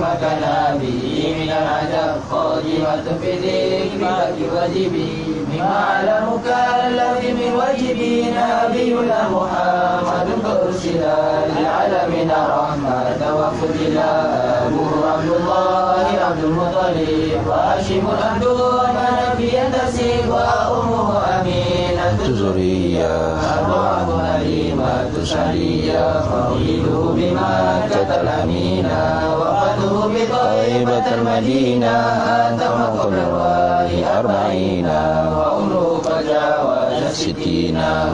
ما كان به من العجب خادمة في ذكرك واجبي مما علمك الذي من واجبي نبينا محمد أرسلا للعالمين رحمة وفضلا أبوه عبد الله عبد المطلب وهاشم عبد المناف ينتسب وأمه أمينة ذرية أرواح حليمة سعدية مولده بمكة الأمينة وفاته بطيبة المدينة أتم قدره 40 وعمره قد جاوز 60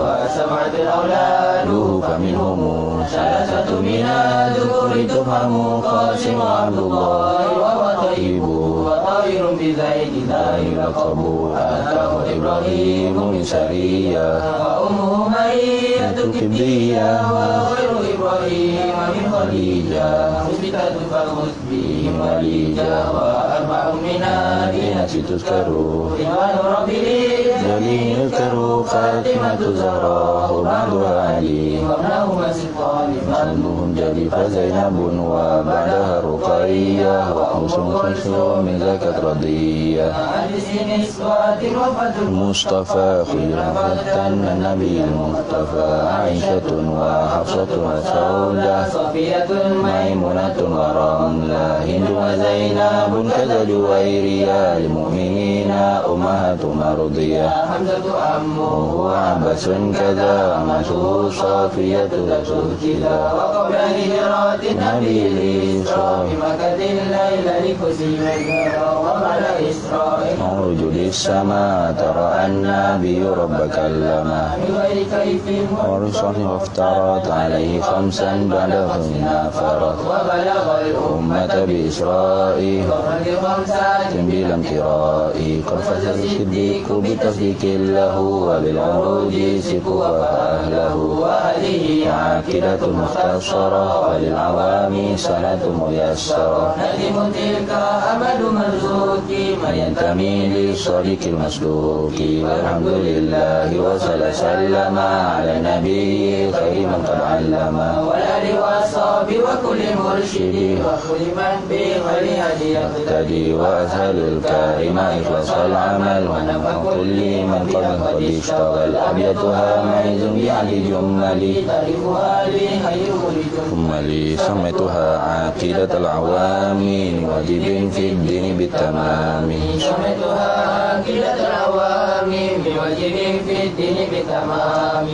وسبعة أولاده فمنهم 3 من الذكور تفهم قاسم عبد الله وهو طيب وطائر بزيد داء لقب أتاه إبراهيم من سرية وأمه مية كبرية وغير إبراهيم من خديجة مثبتة فخذ بهم وليجة وأربع من الناس تذكر رضوان ربي جميل يذكر فاطمة الزهراء بعدها علي وابنه مسلطان بعدهم جلي فزينب وبعدها رقية وحسن من زكاة رضية المصطفى خلافة النبي المصطفى عائشة وحفصة وسودة صفية ميمونة ورملة هند وزينب كذا جويرية المؤمنين أمهات مرضية حمزة أمه عباس كذا أمته صافية كذا وقبل هجرة النبي لإسراء مكة الليل لكسي وبعد إسراء عرج للسماء ترى النبي رب كلمه بغير كيف ورسل وافترض عليه 5 بعدهن فرض وبلغ الأمة بإسرائه بلا امتراء قد فاز الصديق بتصديق له وللعروج سقوا أهله وهذه عاقلة مختصرة وللعوام سنة ميسرة ندم تلك أمل مرزوق من ينتمي للصديق المسلوك والحمد لله وصلى سلم على النبي خير من قد علم والآل والصحب وكل مرشد وكل من بغير هدي يقتدي وأسهل الكريم إخلاص العمل ونفع كل من قد اشتغل أبيتها ميز بعد جملي تعرفها لي خير جملي سميتها عقيدة العوام واجب في الدين بالتمام سميتها عقيدة العوام بواجب في الدين بالتمام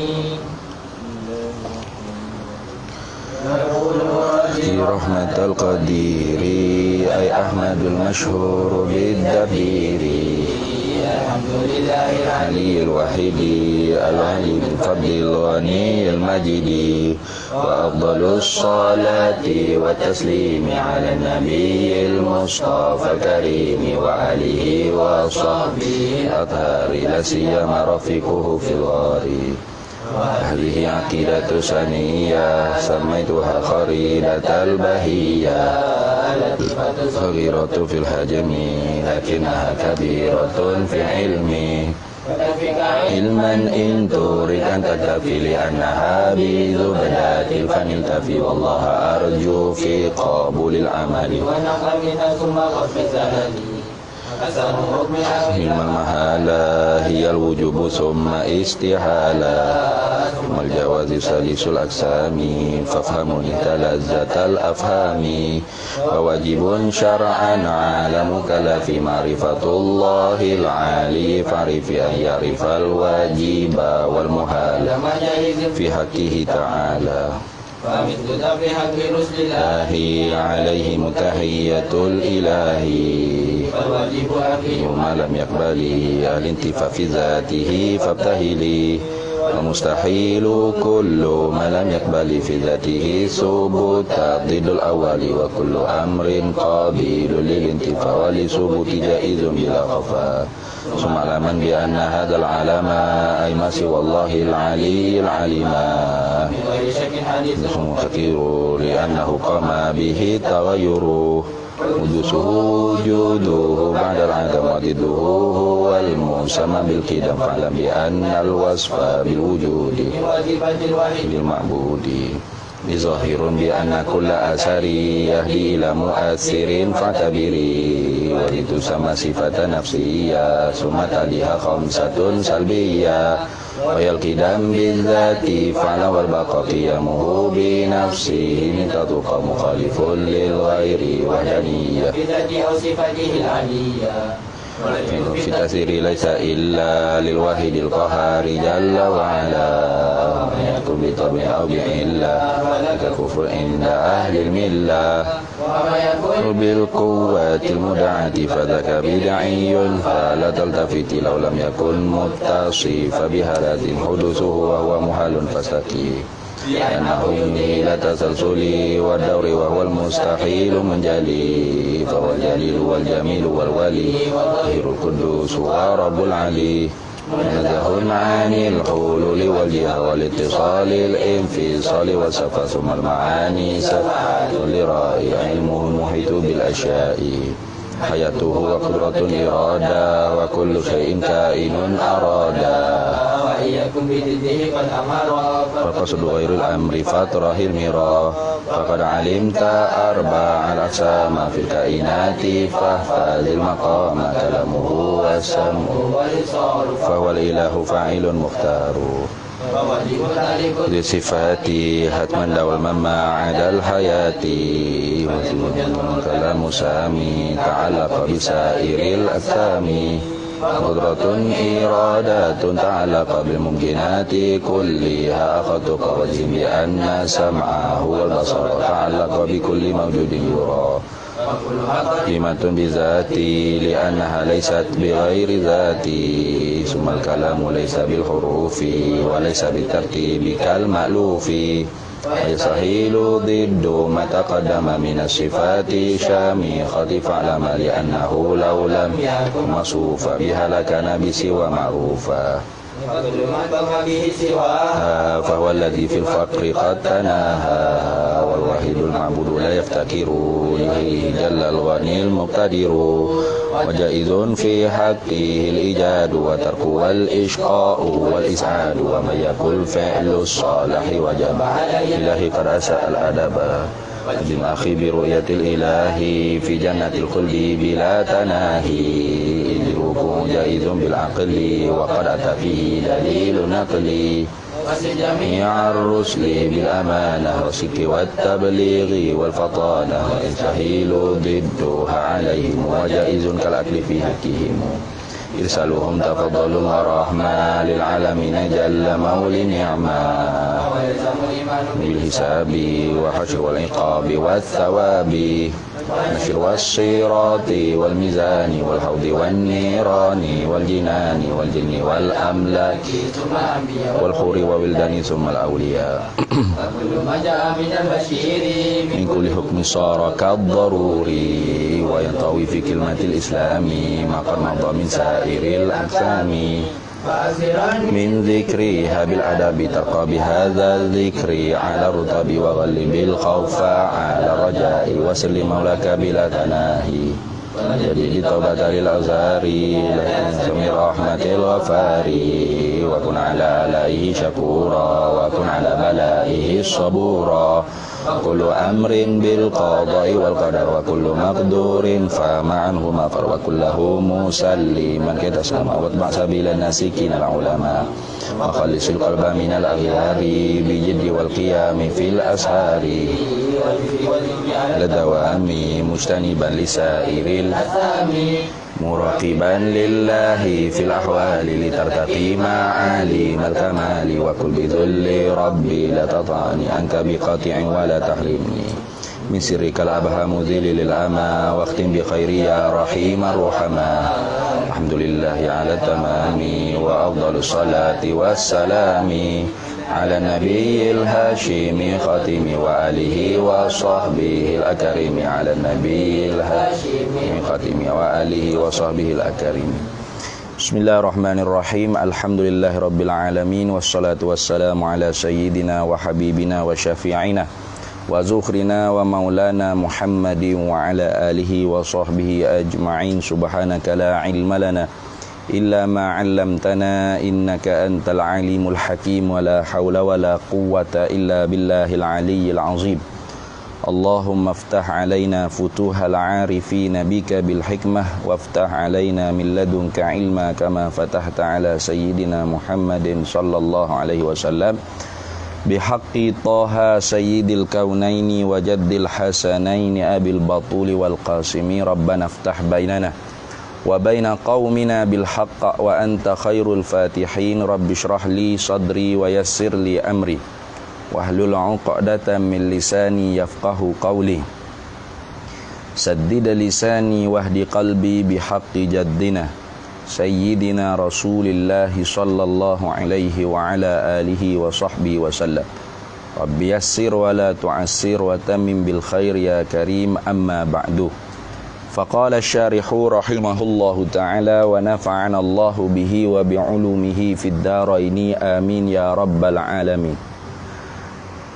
رحمة القدير أي أحمد المشهور بالدبير الحمد لله العلي الوحيد العلي بالفضل الغني المجيد وأفضل الصلاة والتسليم على النبي المصطفى الكريم وآله وصحبه الأطهار لا سيما رفيقه في الغار وهذه عقيدة سنية سميتها خريدة البهية صغيرة في الحجم لكنها كبيرة في علمي علما إن تريد أن تكتفي لأنها بزبدات الفن التفي والله أرجو في قبول العمل ونقل منها ثم غرف زهدي علم المحالة هي الوجوب ثم استحالة ثم الجواز سليس الأقسام فافهموا لذة الأفهام وواجب شرعا على مكلف معرفة الله العالي فاعرف أن يعرف الواجب والمحال في حقه تعالى فمثل ذبح حق رسل الله عليه متحية الإله فالواجب حقه ما لم يقبل الانتفاع في ذاته فابتهلي ومستحيل كل ما لم يقبل في ذاته ثبوت ضد الأول وكل أمر قابل للانتفاع ولثبوت جائز بلا خفاء ثم علما بأن هذا العالم أي ما سوى الله العلي العليم ثم خطير لأنه قام به تغير وجوده وجوده بعد العدم وضده هو المسمى بالقدم فاعلم بأن الوصف بالوجود للمعبود ظاهر بأن كل أثر يهدي إلى مؤثر فاعتبري ولتسمى صفة نفسية ثم تليها خمسة سلبية وهي القدم بالذات فعل والبقاء قيامه بنفسه من تتقى مخالف للغير وحدانية بذات أو صفته العلية في تأثير ليس إلا للواحد القهار جل وعلا يكون بطبع أو بعلة ككفر عند أهل الملة وما يكون بالقوة المدعاة فذاك بدعي فلا تلتفت لو لم يكن متصف بهالات حدوثه وهو محال فاستقي لأنه إلى تسلسل والدور وهو المستحيل منجلي فهو الجليل والجميل والولي والطاهر القدوس ورب العلي منزه عن الحلول والجهة والاتصال الانفصال والصفا ثم المعاني صفات لرائي علمه المحيط بالأشياء حياته وقدرة إرادة وكل شيء كائن أرادا وإياكم بضده قد أمر فقصد غير الأمر فاطره المرا فقد علمت أربع الأقسام في الكائنات فاحفظ المقام كلامه والسمع فهو الإله فاعل مختار لصفات حتما دوما ما عدا الحياة كلام سامي تعلق بسائر الأجسام قدرة إرادات تعلق بالممكنات كلها أخذت قوزي بأن سمعه والبصر تعلق بكل موجود يرى كلمة بذاتي لأنها ليست بغير ذاتي ثم الكلام ليس بالحروف وليس بالترتيب كالمألوف يستحيل ضد ما تقدم من الصفات شامخة فاعلم لأنه لو لم يكن موصوفا بها لكان بسوى معروفا فهو الذي في الفقر قد تناهى والواحد المعبود لا يفتكر إليه جل الغني المقتدر وجائز في حقه الإيجاد وترك والإشقاء والإسعاد ومن يكن فعل الصالح وجب إلهي قد أساء الأدب قدم أخي برؤية الإله في جنة الخلد بلا تناهي إدراكه جائز بالعقل وقد أتى فيه دليل نقلي جميع الرسل بالأمانة والصدق والتبليغ والفطانة يستحيل ضدها عليهم وجائز كالأكل في حقهم إرسالهم تفضل ورحمة للعالمين جل مولي نعمة بالحساب وحشر والعقاب والثواب نشر والصراط والميزان والحوض والنيران والجنان والجن والأملاك والحور والولدان ثم الأولياء من كل حكم صار كالضروري وينطوي في كلمة الإسلام ما قد مضى من سائر الأقسام من ذكرها بالأدب ترقى بهذا الذكر على الرتب وغلب الخوف على الرجاء وسل مولاك بلا تناهي جديد توبة للأزهار سمي رحمة الغفار وكن على آلائه شكورا وكن على بلائه صبورا كل أمر بالقضاء والقدر وكل مقدور فما عنه مفر وكله مسلما كتسلم واتبع سبيل الناسكين العلماء وخلص القلب من الأغيار بجد والقيام في الأسهار لدوام مجتنبا لسائر الأثام مراقبا لله في الأحوال لترتقي معاليم الكمال وكل بذل ربي لا تطعني عنك بقطع ولا تحرمني من سرك الأبهام ذل للأمى واختم بخير يا رحيم الرحماء الحمد لله على التمام وأفضل الصلاة والسلام على النبي الهاشمي خاتم وآله وصحبه الأكرم على النبي الهاشمي خاتم وآله وصحبه الأكرم Bismillahirrahmanirrahim. Alhamdulillahirabbil alamin wassalatu wassalamu ala sayyidina wa habibina wa syafi'ina wa zukhrina wa maulana Muhammadin wa ala alihi wa sahbihi ajma'in. Subhanaka la ilma lana إلا ما علمتنا إنك أنت العليم الحكيم ولا حول ولا قوة إلا بالله العلي العظيم اللهم افتح علينا فتوح العارفين بك بالحكمة وافتح علينا من لدنك علما كما فتحت على سيدنا محمد صلى الله عليه وسلم بحق طه سيد الكونين وجد الحسنين أبي البطول والقاسم ربنا افتح بيننا وبين قومنا بالحق وأنت خير الفاتحين رب اشرح لي صدري ويسر لي أمري wahlul 'uqdatan min lisani yafqahu qawli saddid lisani wahdi qalbi bihaqqi jaddina sayyidina rasulillah sallallahu alaihi wa ala alihi wa sahbihi wa sallam rabbi yassir wa la tu'assir wa tammim bil khair ya karim amma ba'du faqala asy-syarihu rahimahullahu ta'ala wa nafa'ana Allahu bihi wa bi'ulumihi fid dharaini amin ya rabbal alamin.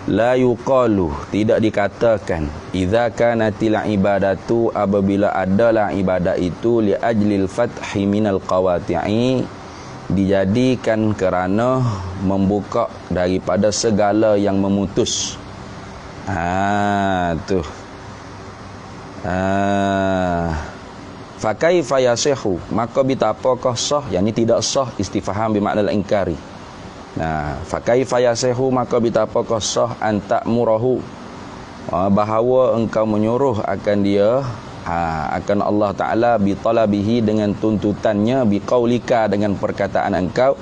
La yuqalu, tidak dikatakan idza kanatil ibadatu, apabila adalah ibadat itu li ajlil fathi minal qawati'i, dijadikan kerana membuka daripada segala yang memutus. Fa kaifa yasihu, maka betapakah sah, yakni tidak sah, istifham bermakna al-inkari. Nah, fa kaifa yasihu, maka betapakah sah anta murahu, bahawa engkau menyuruh akan dia, akan Allah Ta'ala bi talabihi, dengan tuntutannya, bi qaulika, dengan perkataan engkau,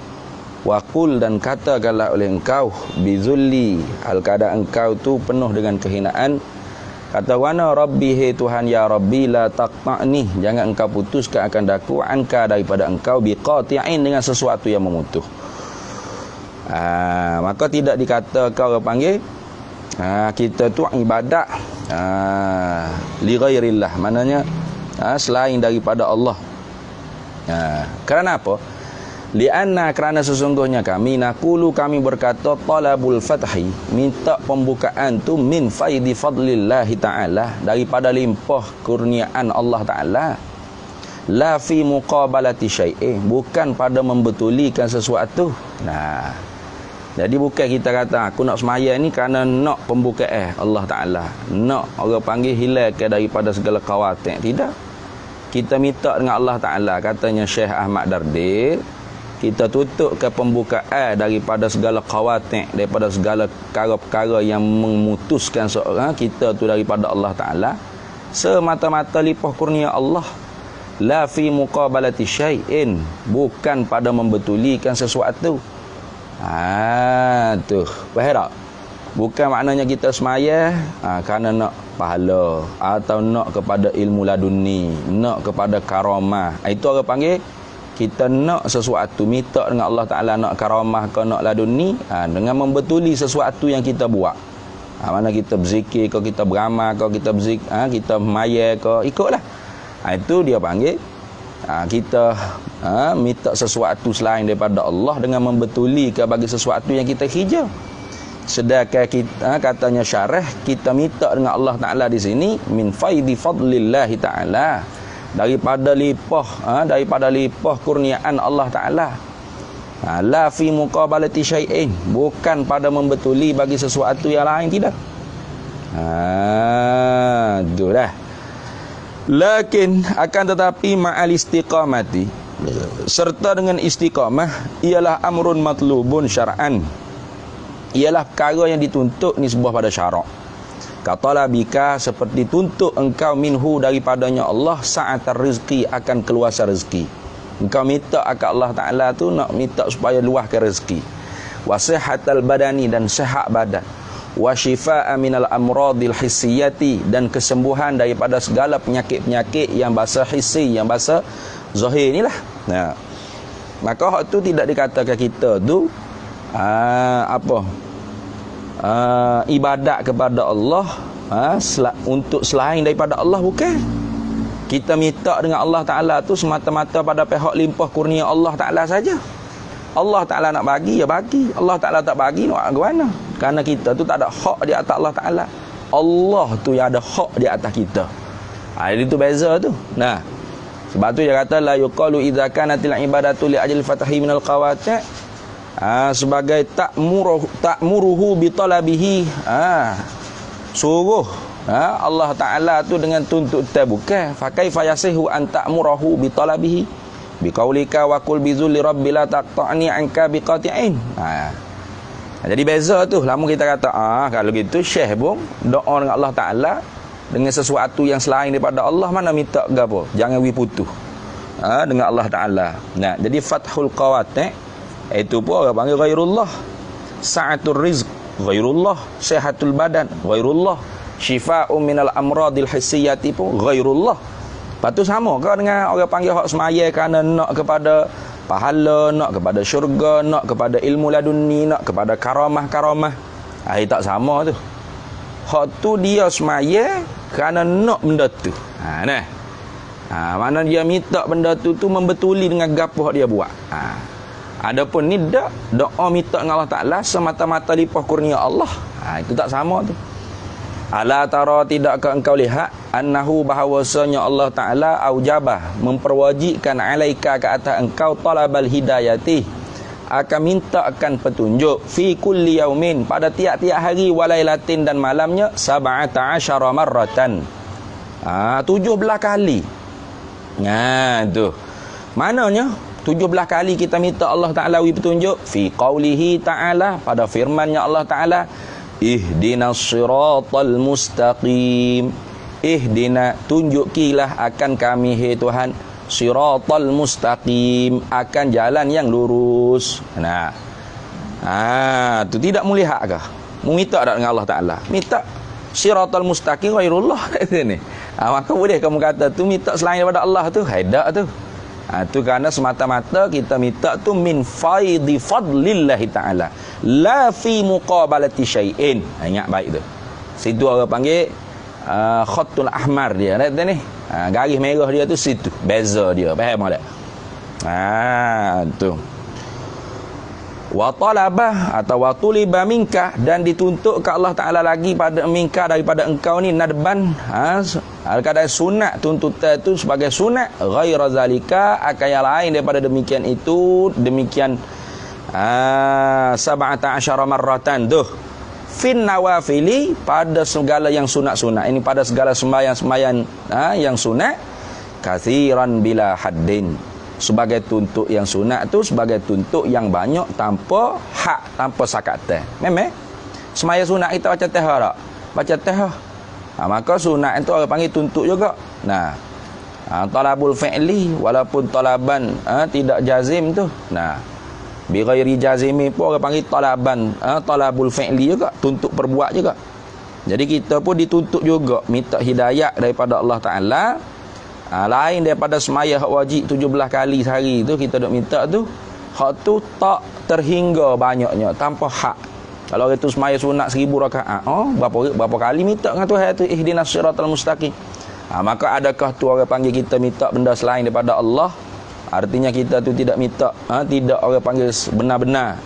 wa qul, dan katakanlah oleh engkau, bi zulli, al-keadaan engkau tu penuh dengan kehinaan, kata wana rabbi, he Tuhan ya rabbi, la taqta'ni, jangan engkau putuskan akan daku, anka, daripada engkau, bi qati'in, dengan sesuatu yang memutus. Maka tidak dikata kau orang panggil kita tu ibadat li ghairillah, maknanya selain daripada Allah. Kerana apa? Lianna, kerana sesungguhnya kami naqulu, kami berkata talabul fathi, minta pembukaan tu min faidi fadlillahi ta'ala, daripada limpah kurniaan Allah Ta'ala, la fi muqabalati syai'in, bukan pada membetulikan sesuatu. Jadi bukan kita kata aku nak semaya ni kerana nak pembukaan Allah Ta'ala, nak orang panggil hilangkan daripada segala khawatir. Tidak. Kita minta dengan Allah Ta'ala, katanya Syekh Ahmad Dardil, kita tutup ke pembukaan daripada segala khawatir, daripada segala perkara-perkara yang memutuskan seorang kita tu daripada Allah Ta'ala, semata-mata limpah kurnia Allah, la fi muqabalati syai'in, bukan pada membetulikan sesuatu. Tuh, faham tak? Bukan maknanya kita semaya kerana nak pahala, atau nak kepada ilmu laduni, nak kepada karamah. Itu orang panggil kita nak sesuatu, minta dengan Allah Ta'ala nak karamah ke nak laduni, dengan membetuli sesuatu yang kita buat. Mana kita berzikir ke, kita beramal ke, kita berzikir, kita maya ke, ikutlah. Itu dia panggil kita minta sesuatu selain daripada Allah dengan membetulikan bagi sesuatu yang kita hijau. Sedangkan kita, katanya syarah, kita minta dengan Allah Ta'ala di sini min faidi fadlillahi ta'ala, daripada lipah kurniaan Allah Ta'ala, la fi muqabalati syai'in, bukan pada membetuli bagi sesuatu yang lain, tidak. Itulah. Lakin, akan tetapi ma'al istiqamati, serta dengan istiqamah, ialah amrun matlubun syar'an, ialah perkara yang dituntut nisbah pada syarak. Katalah bika, seperti tuntut engkau minhu, daripadanya Allah, sa'atar rizki, akan keluasan rezeki. Engkau minta akan Allah Ta'ala tu nak minta supaya luahkan rezeki. Wa sihatal badani, dan sihat badan. Wa shifaa minal amradil hissiyati, dan kesembuhan daripada segala penyakit-penyakit yang bahasa hissi, yang bahasa zahir inilah. Maka hak tu tidak dikatakan kita tu ibadat kepada Allah untuk selain daripada Allah, bukan. Kita minta dengan Allah Ta'ala tu semata-mata pada pihak limpah kurnia Allah Ta'ala saja. Allah Ta'ala nak bagi, ya bagi. Allah Ta'ala tak bagi, nak buat mana? Kerana kita tu tak ada hak di atas Allah Ta'ala. Allah tu yang ada hak di atas kita. Itu beza tu. Sebab tu dia kata la yuqalu idza kanatil ibadatu li ajli fatahi minal qawati'. Sebagai ta'muruhu bi talabihi. Suruh Allah Ta'ala tu dengan tuntutan bukan. Fa kaifa yasihu an ta'muruhu bi talabihi bi qaulika wa qul bi zulli rabbi la taqta'ni anka bi qati'in. Jadi beza tu. Lama kita kata kalau gitu syekh pun doa dengan Allah Ta'ala dengan sesuatu yang selain daripada Allah, mana minta gapo? Jangan putus dengan Allah Ta'ala. Nah, jadi fathul qawati' itu pun orang panggil ghairullah. Sa'atul rizq ghairullah, sihatul badan ghairullah, syifa'un minal amradil hissiyati pun ghairullah. Lepas tu sama ke dengan orang panggil hak semaya kerana nak kepada pahala, nak kepada syurga, nak kepada ilmu laduni, nak kepada karamah-karamah. Tak sama tu. Hak tu dia semaya kerana nak benda tu. Mana dia minta benda tu membetuli dengan gapo dia buat. Adapun ni doa minta dengan Allah Ta'ala semata-mata limpah kurnia Allah. Itu tak sama tu. Ala tara, tidakkah engkau lihat annahu bahawasanya Allah Ta'ala aujabah memperwajibkan alaika ke atas engkau talabal hidayati, akan mintakan petunjuk fi kulli yaumin, pada tiap-tiap hari, walailatin, dan malamnya, 17 marratan, 17 kali. Tu maknanya 17 kali kita minta Allah Ta'ala petunjuk fi qaulihi ta'ala, pada firman-Nya Allah Ta'ala, ihdinas siratal mustaqim. Ihdina, tunjukilah akan kami, hai Tuhan, siratal mustaqim, akan jalan yang lurus. Tu tidak melihat kah? Minta tak dengan Allah Ta'ala? Minta siratal mustaqim ghairullah ni. Maka boleh kamu kata tu minta selain daripada Allah tu? Tak tu. Tu kerana semata-mata kita minta tu min faidi fadlillahi ta'ala, la fi muqabalati syai'in. Ingat baik tu. Situ orang panggil khatul ahmar dia. Ni garis merah dia tu situ. Beza dia. Faham tak? Tu. Wa talabah atau wa tuliba minka, dan dituntut ke Allah Ta'ala lagi pada minka, daripada engkau ni, nadban, al-kadai sunat, tuntutan itu sebagai sunat, ghaira zalika, akan yang lain daripada demikian itu, demikian 17 marratan tu fin nawafili, pada segala yang sunat-sunat. Ini pada segala sembahyang-sembahyang yang sunat, kathiran bila haddin, sebagai tuntut yang sunat tu, sebagai tuntut yang banyak, tanpa hak, tanpa sakatan. Memang semaya sunat kita baca tahah tak? Baca tahah. Maka sunat itu orang panggil tuntut juga. Talabul fi'li, walaupun talaban tidak jazim tu. Bi ghairi jazimi pun orang panggil talaban, talabul fi'li juga, tuntut perbuat juga. Jadi kita pun dituntut juga minta hidayah daripada Allah Ta'ala. Lain daripada semaya hak wajib 17 kali sehari tu kita duk minta tu, hak tu tak terhingga banyaknya, tanpa hak. Kalau itu semaya sunat 1000 rakaat, berapa kali minta dengan Tuhan tu, ihdinas siratal mustaqim. Maka adakah tu orang panggil kita minta benda selain daripada Allah? Artinya kita tu tidak minta, tidak orang panggil benar-benar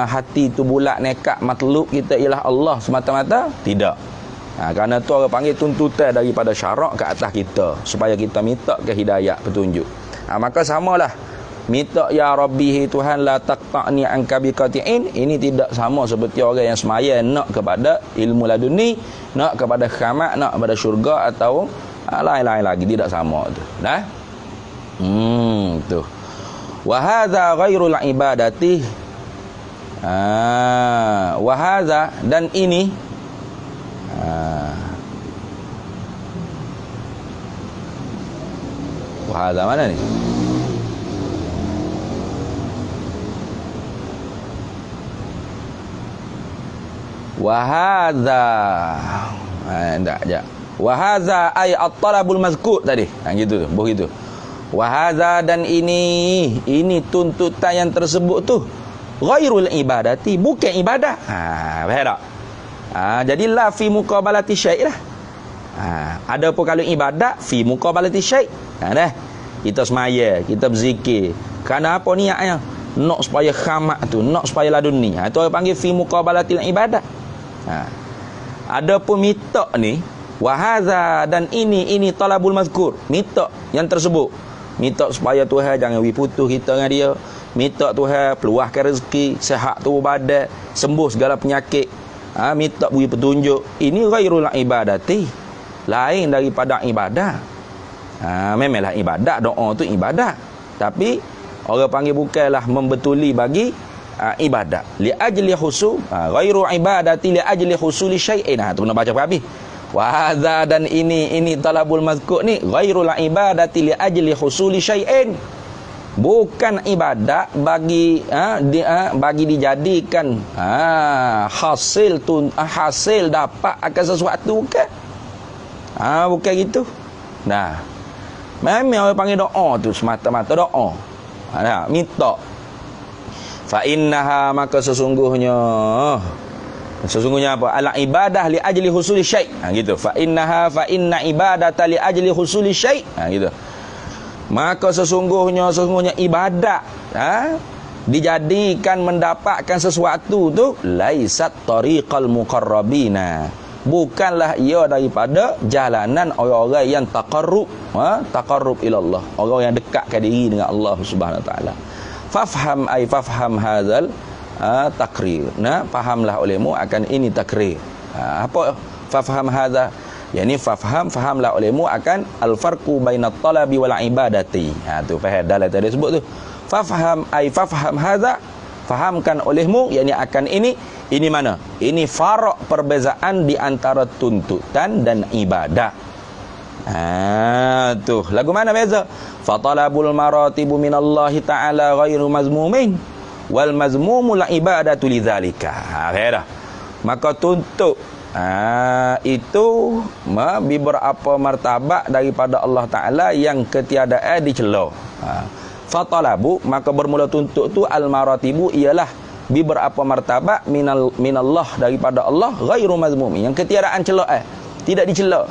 hati tu bulat, nekat, matlub kita ialah Allah semata-mata? Tidak. Kerana tu orang panggil tuntutan daripada syarak ke atas kita, supaya kita minta ke hidayah, petunjuk. Maka samalah minta ya Rabbi, Tuhan, la taqta'ni anka biqati'in. Ini tidak sama seperti orang yang semaya nak kepada ilmu laduni, nak kepada khamat, nak kepada syurga, atau lain-lain lagi. Tidak sama tu. Tu. Wa hadza ghairul ibadati. Wa hadza, dan ini wahada mana ni? Wahada tak je. Wahada ay at-talabul mazkur tadi. Gitu tu, begitu. Wahada, dan ini tuntutan yang tersebut tu ghairul ibadati, bukan ibadah. Faham tak? Jadi la fi muqabalati syai' lah. Ada pun kalau ibadat fi muqabalati syai'. Kita semaya, kita berzikir. Kerana apa niatnya? Nak supaya khamak tu, nak supaya laduni. Itu orang panggil fi muqabalatil ibadat. Ada pun minta ni, Wa hadza, dan ini talabul mazkur, minta yang tersebut. Minta supaya Tuhan jangan putus kita dengan dia. Minta Tuhan peluahkan rezeki, sihat tubuh badan, sembuh segala penyakit. Minta beri petunjuk. Ini ghairul ibadati, lain daripada ibadah. Memanglah ibadat, doa tu ibadat. Tapi orang panggil bukanlah membetuli bagi ibadat. Li ajli husul, ghairu ibadati li ajli husuli syai'in. Tu kena baca habis. Wa hadza, dan ini talabul mazkur ni ghairul ibadati li ajli husuli syai'in. Bukan ibadat bagi bagi dijadikan hasil dapat akan sesuatu, bukan. Bukan gitu. Nah, memang orang panggil doa tu semata-mata doa. Minta. Fa innaha, maka sesungguhnya apa? Al ibadah li ajli husuli syai'. Gitu. Fa inna ibadata li ajli husuli syai'. Gitu. Maka sesungguhnya ibadat dijadikan mendapatkan sesuatu tu laisat tariqal muqarrabina, bukanlah ia daripada jalanan orang-orang yang taqarrub ila Allah, orang yang dekatkan diri dengan Allah Subhanahu wa taala. Fafham hadzal takrir. Fahamlah olehmu akan ini takrir. Apa fafham hadza? Yani fahamlah olehmu akan al-farqu bainat talabi wal ibadati. Tu faham dalam tadi sebut tu. Fafham hadza, fahamkan olehmu, yani akan ini mana? Ini farak perbezaan di antara tuntutan dan ibadah. Tu lagu mana beza? Fatalabul maratibu minallahi ta'ala ghairu mazmumin wal mazmumul ibadatu lidzalika. Dah. Maka tuntut itu beberapa martabat daripada Allah Ta'ala yang ketiadaan dicela. Fatalabu, maka bermula tuntut tu al-maratibu ialah beberapa martabat minallah daripada Allah ghairu mazmumi, yang ketiadaan celah, tidak dicela.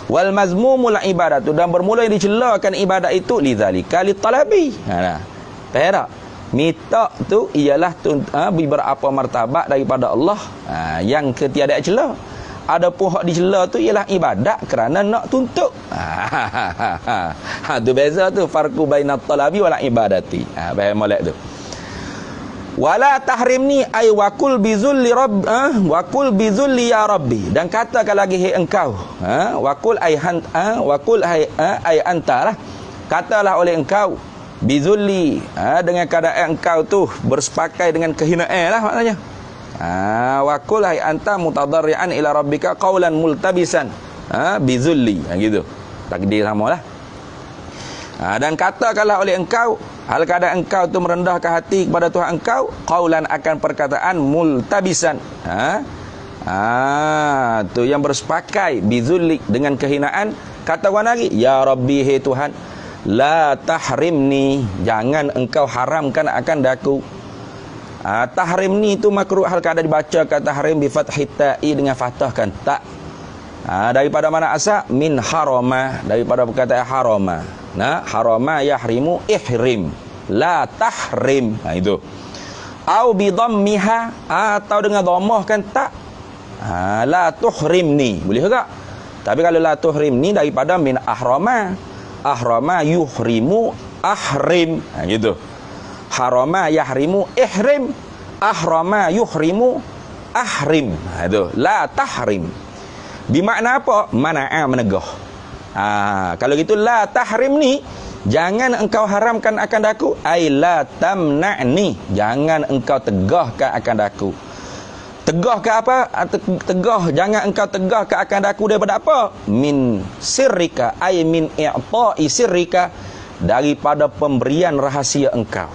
Wal mazmumul ibadatu, dan bermula yang dicelakan ibadat itu lidzalika litalabi. Tak? Minta tu ialah beberapa martabat daripada Allah yang ketiadaan celah. Adapun hak dicela tu ialah ibadat kerana nak tuntut. Tu beza tu, farqu bainat talabi wal ibadati. Faham molek tu. Wala tahrimni ay waqul bizulli rabb waqul bizulli ya rabbi, dan katakan lagi hai engkau, waqul ay anta lah, katalah oleh engkau bizulli, dengan keadaan engkau tu bersepakai dengan kehinaan lah maknanya. Waqul ay anta mutadarrian ila rabbika qaulan multabisan bizulli, gitu takdir samalah. Dan katakanlah oleh engkau, hal keadaan engkau tu merendahkan hati kepada Tuhan engkau, qaulan akan perkataan multabisan, tu yang bersepakai bizulli dengan kehinaan. Katakan lagi, ya rabbi, hai Tuhan, la tahrimni, jangan engkau haramkan akan daku. Tahrimni itu makruh hal keadaan dibacakan tahrim bi fathit ta'i, dengan fathahkan tak. Daripada mana asal? Min harama, daripada perkataan harama. Harama yahrimu ihrim, la tahrim. Itu. Au bi dhammiha, atau dengan dhammahkan tak. La tuhrimni, boleh juga. Tapi kalau la tuhrimni daripada min ahrama, ahrama yuhrimu ahrim, gitu. Harama yahrimu ihrim, ahrama yuhrimu ahrim. Itu la tahrim. Bermakna apa? Mana'a, menegah. Kalau gitu la tahrim ni, jangan engkau haramkan akan daku. Ai la tamna'ni, jangan engkau tegahkan akan daku. Tegahkan apa? Tegah, jangan engkau tegahkan akan daku daripada apa? Min sirrika, ai min i'ta'i sirrika, daripada pemberian rahasia engkau.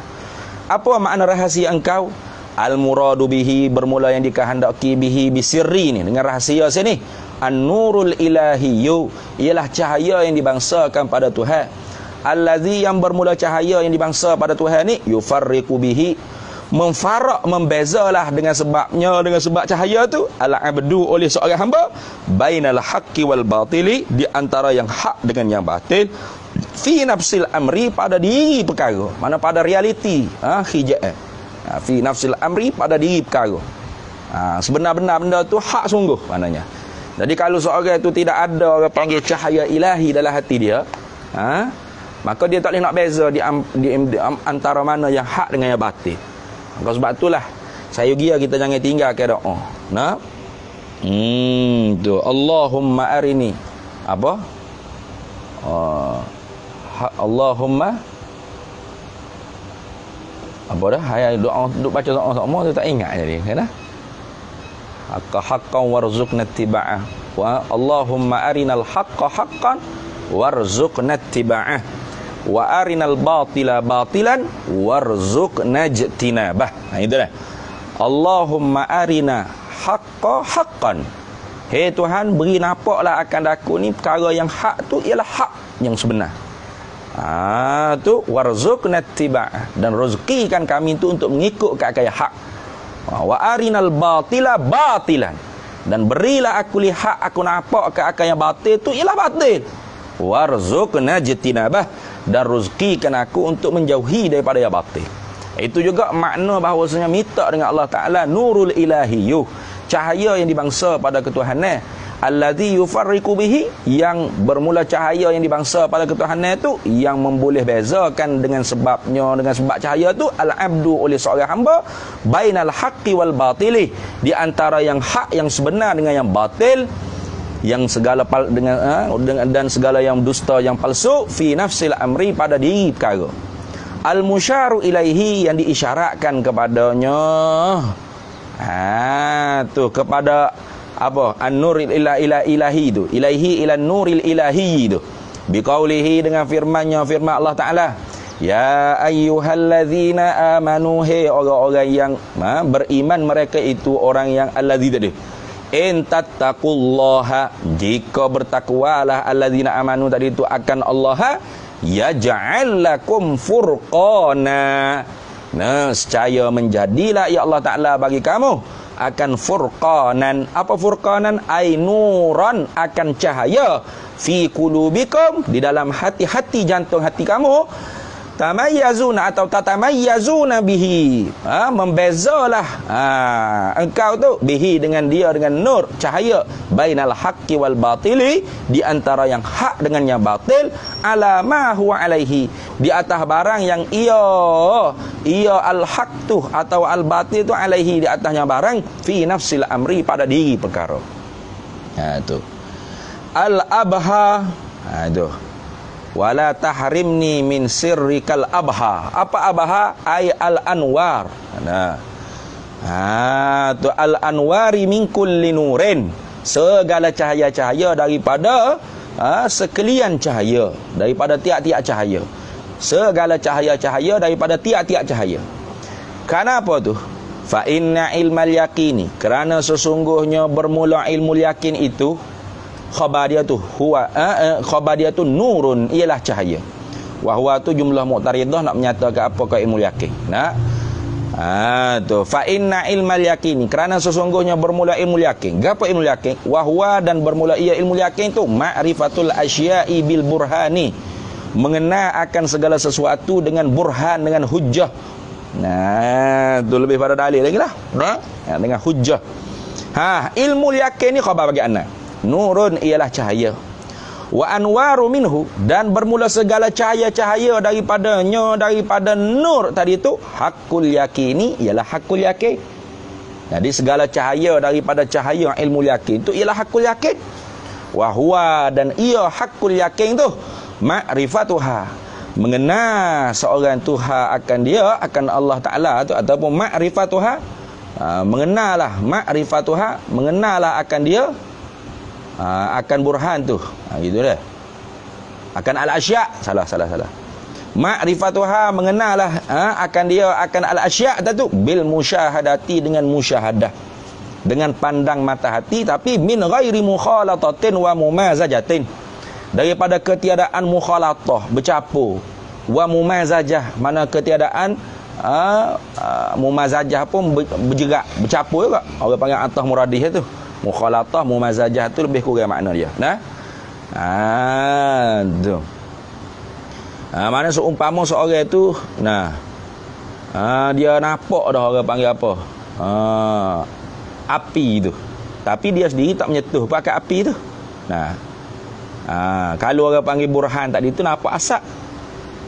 Apa makna rahasia engkau? Al-muradu bihi, bermula yang dikehendaki bihi bisirri ni, dengan rahasia sini. An-nurul ilahiyyu, ialah cahaya yang dibangsakan pada Tuhan. Allazi, yang bermula cahaya yang dibangsa pada Tuhan ni, yufarriqu bihi, memfarak, membezalah dengan sebabnya, dengan sebab cahaya tu, al-abdu, oleh seorang hamba, bainal haqqi wal batili, di antara yang hak dengan yang batil, fi nafsil amri, pada diri perkara, mana pada realiti, fi nafsil amri, pada diri perkara. Sebenar-benar benda tu hak sungguh, maknanya. Jadi kalau seorang itu tidak ada orang panggil cahaya ilahi dalam hati dia, maka dia tak boleh nak beza di antara mana yang hak dengan yang batil. Maka sebab itulah saya gila kita jangan tinggalkan doa. Nah. Tu Allahumma arini apa? Allahumma apa dah? Hai doa duk baca doa sama tu tak ingat jadi, kan? Haqqan warzuqna ittiba'ah. Wa Allahumma arinal haqqa haqqan warzuqna ittiba'ah. Wa arinal batila batilan warzuqna ijtinabah. Itu dah. Allahumma arina haqqa haqqan. Hei Tuhan, beri nampaklah akan aku ni perkara yang hak tu ialah hak yang sebenar. Tu warzuqna ittiba'ah, dan rezekikan kami tu untuk mengikut ke akal hak. Wa arinal batila batilan, dan berilah aku lihat aku nampak ke akal yang batil tu ialah batil. Warzuqna ijtinabah, dan rezekikan aku untuk menjauhi daripada yang batil. Itu juga makna bahawasanya minta dengan Allah Ta'ala nurul ilahiyuh, cahaya yang dibangsa pada ketuhanan, allazi yufarriqu bihi, yang bermula cahaya yang dibangsa pada ketuhanan itu yang memboleh bezakan dengan sebabnya, dengan sebab cahaya tu al-abdu oleh seorang hamba bainal haqqi wal batili, di antara yang hak yang sebenar dengan yang batil, yang segala dan segala yang dusta yang palsu, fi nafsil amri, pada diri perkara. Al-musyaru ilaihi, yang diisyaratkan kepadanya tu kepada apa? An-nuril ilahi tu, ilaihi ila nuril ilahi tu, biqaulihi, dengan firman Allah Ta'ala, ya ayyuhallazina amanu, he orang-orang yang beriman, mereka itu orang yang allazi tadi, in tattaqullaha, jika bertakwalah allazina amanu tadi itu akan Allah, yaj'al lakum furqana, secaya menjadilah ya Allah Ta'ala bagi kamu akan furqanan. Apa furqanan? Ainuran, akan cahaya, fi qulubikum, di dalam hati-hati, jantung hati kamu, tamayyazuna atau tatamayyazuna bihi, membezalah engkau tu bihi, dengan dia, dengan nur cahaya, bainal haqqi wal batili, di antara yang hak dengan yang batil, ala ma huwa alaihi, di atas barang yang ia al-haq tu atau al-batil tu, alaihi, di atasnya barang, fi nafsil amri, pada diri perkara. Tu al-abha, tu wala tahrimni min sirrikal abha. Apa abha? Ay al-anwar. Tu al-anwari min kulli nurin, segala cahaya-cahaya daripada sekalian cahaya, daripada tiap-tiap cahaya, segala cahaya-cahaya daripada tiap-tiap cahaya. Kenapa tu? Fa inna ilmal yaqini, kerana sesungguhnya bermula ilmu yakin itu, khabar dia tu huwa khabar dia tu nurun, ialah cahaya. Wa huwa tu jumlah mu'taridah nak menyatakan apa ke ilmu yakin. Tu fa inna ilmal yaqini, kerana sesungguhnya bermula ilmu yakin. Gapo ilmu yakin? Wa huwa, dan bermula ia ilmu yakin tu ma'rifatul asya'i bil burhani, mengenal akan segala sesuatu dengan burhan, dengan hujjah. Tu lebih pada dalil lagi lah. Dengan hujjah. Ilmu yakin ni khabar bagi anak. Nurun, ialah cahaya. Wa anwaru minhu, dan bermula segala cahaya-cahaya daripadanya, daripada nur tadi tu, hakul yakini, ialah hakul yakin. Jadi segala cahaya daripada cahaya ilmu yakin tu ialah hakul yakin. Wa huwa, dan ia hakul yakin tu ma'rifatuha, mengenal seorang Tuhan akan dia, akan Allah Ta'ala tu, ataupun ma'rifatuha, mengenalah ma'rifatuha, mengenalah akan dia, akan burhan tu, gitu dah. Akan al-asya', salah. Ma'rifatuha, mengenalah akan dia, akan al-asya' tu bil musyahadati, dengan musyahadah, dengan pandang mata hati, tapi min ghairi mukhalatatin wa mumazajatin, daripada ketiadaan mukhalatah, bercampur, wa mumazajah, mana ketiadaan mumazajah pun berjerak, bercampur juga. Orang panggil atah muradih tu. Mukhalatah, mumazajah tu lebih kurang makna dia. Tu. Mana seumpama seorang tu, dia nampak dah, orang panggil apa? Api tu. tapi dia sendiri tak menyentuh pakai api tu. Nah, kalau orang panggil burhan tadi tu nampak asap.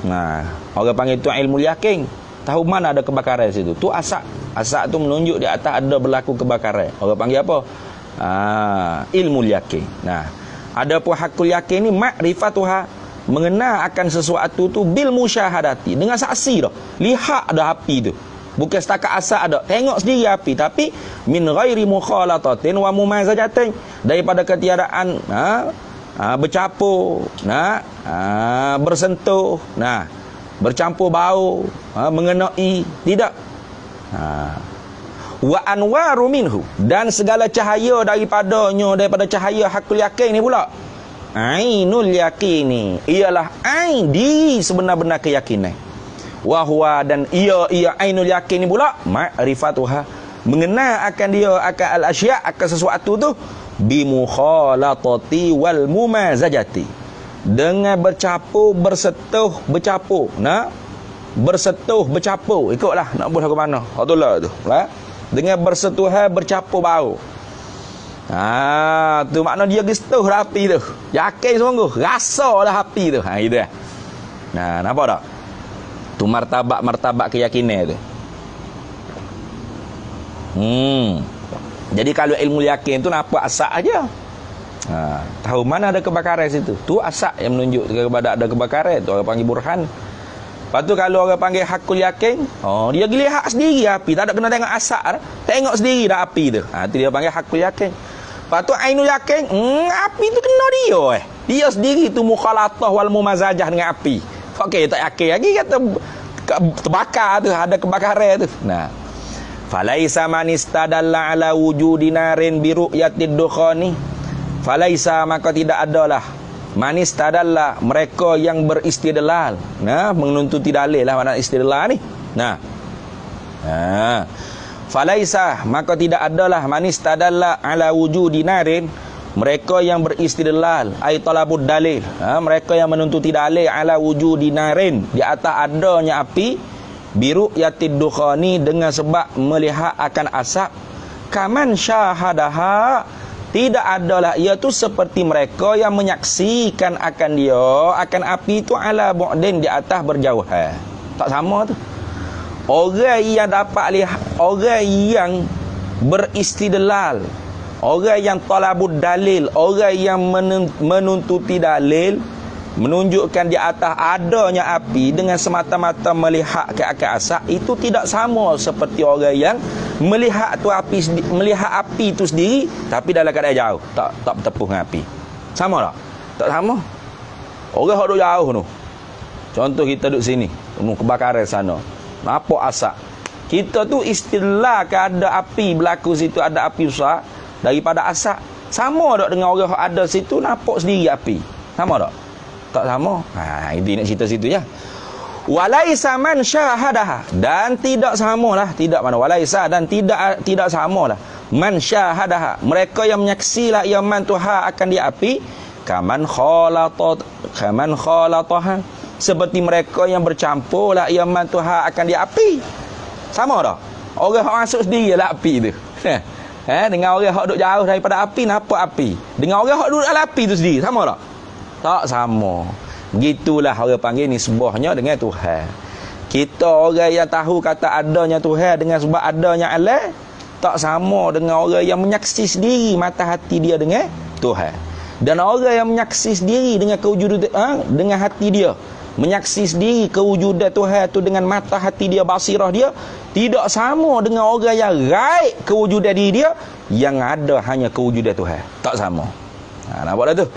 Nah, orang panggil tu ilmu yakin. Tahu mana ada kebakaran situ? Tu asap. Asap tu menunjuk di atas ada berlaku kebakaran. Orang panggil apa? Ilmu yakin. Nah, ada pun hakul yakin ni makrifatuha, mengenal akan sesuatu tu bil musyahadati, dengan saksi dah. Lihat ada api tu. Bukan setakat asal ada, tengok sendiri api, tapi min ghairi mukhalatatin wa mumazajatin, daripada ketiadaan bercampur, bersentuh, bercampur bau, mengenai, tidak. Wa anwaru minhu, dan segala cahaya daripada cahaya hakul yakin ni pula. Ainul yakini, ialah ain di sebenar-benar keyakinan. Wahwa, dan ia ainul yakin ni pula ma'rifatuha, mengenal akan dia akan al-asya', akan sesuatu tu bimukhalatati wal mumazajati, dengan bercampur bersetuh bercampur. Bersetuh bercampur, ikutlah nak buat ke mana. Betul tu lah. Dengan bersetuhan bercampur bau. Tu makna dia gestuh dah api tu. Yakin sungguh, rasa dah api tu. Gitu dah. Nampak tak? Tu martabat keyakinan tu. Jadi kalau ilmu yakin tu nampak asap aja. Tahu mana ada kebakaran situ. Tu asap yang menunjuk kepada ada kebakaran. Tu orang panggil burhan. Lepas tu kalau orang panggil hakul yakin, dia lihat sendiri api, tak ada kena tengok asap, tengok sendiri dah api tu. Tu dia panggil hakul yakin. Lepas tu ainul yakin, api tu kena dia dia sendiri tu mukhalatah wal mumazajah dengan api. Okey, tak yakin lagi kata terbakar tu, ada kebakaran tu. Falaisa man istadalla ala wujudi narin bi ru'yatid dukhani, falaisa, maka tidak adalah man istadalla, mereka yang beristidlal, menuntuti dalil lah makna istidlal ni. Falaisa, maka tidak adalah man istadalla ala wujudi narin, mereka yang beristidlal ay talabud dalil, mereka yang menuntuti dalil ala wujudi narin, di atas adanya api, biru yatid dukhani, dengan sebab melihat akan asap, kaman syahadaha, tidak adalah iaitu seperti mereka yang menyaksikan akan dia akan api itu ala bu'din, di atas berjauhan. Tak sama tu. Orang yang dapat lihat, orang yang beristidlal, orang yang talabud dalil, orang yang menuntuti dalil, menunjukkan di atas adanya api dengan semata-mata melihat ke akan asap, itu tidak sama seperti orang yang melihat api itu sendiri tapi dalam keadaan jauh, tak bertepuk dengan api. Sama tak? Tak sama. Orang yang duduk jauh tu, contoh kita duduk sini, kebakaran sana, nampak asap, kita tu istilah ke ada api berlaku situ, ada api besar daripada asap. Sama tak dengan orang yang ada situ nampak sendiri api? Sama tak? Tak sama. Ini nak cerita situ je. Walaisa man syahadaha, dan tidak samalah, tidak mana walaisa, dan tidak samalah man syahadaha, mereka yang menyaksilah ia man tuha akan di api, kaman khalataha, seperti mereka yang bercampurlah ia man tuha akan di api. Sama tak? Orang yang masuk sendiri lah api tu. Dengan orang yang duduk jauh daripada api nampak api, dengan orang yang duduk dalam api tu sendiri, sama tak? Tak sama. Gitulah orang panggil nisbahnya dengan Tuhan. Kita orang yang tahu kata adanya Tuhan dengan sebab adanya Allah, tak sama dengan orang yang menyaksi sendiri mata hati dia dengan Tuhan. Dan orang yang menyaksi sendiri dengan kewujudan dengan hati dia, menyaksi sendiri kewujudan Tuhan tu dengan mata hati dia, basirah dia, tidak sama dengan orang yang raib kewujudan diri dia, yang ada hanya kewujudan Tuhan. Tak sama. Nampak dah tu?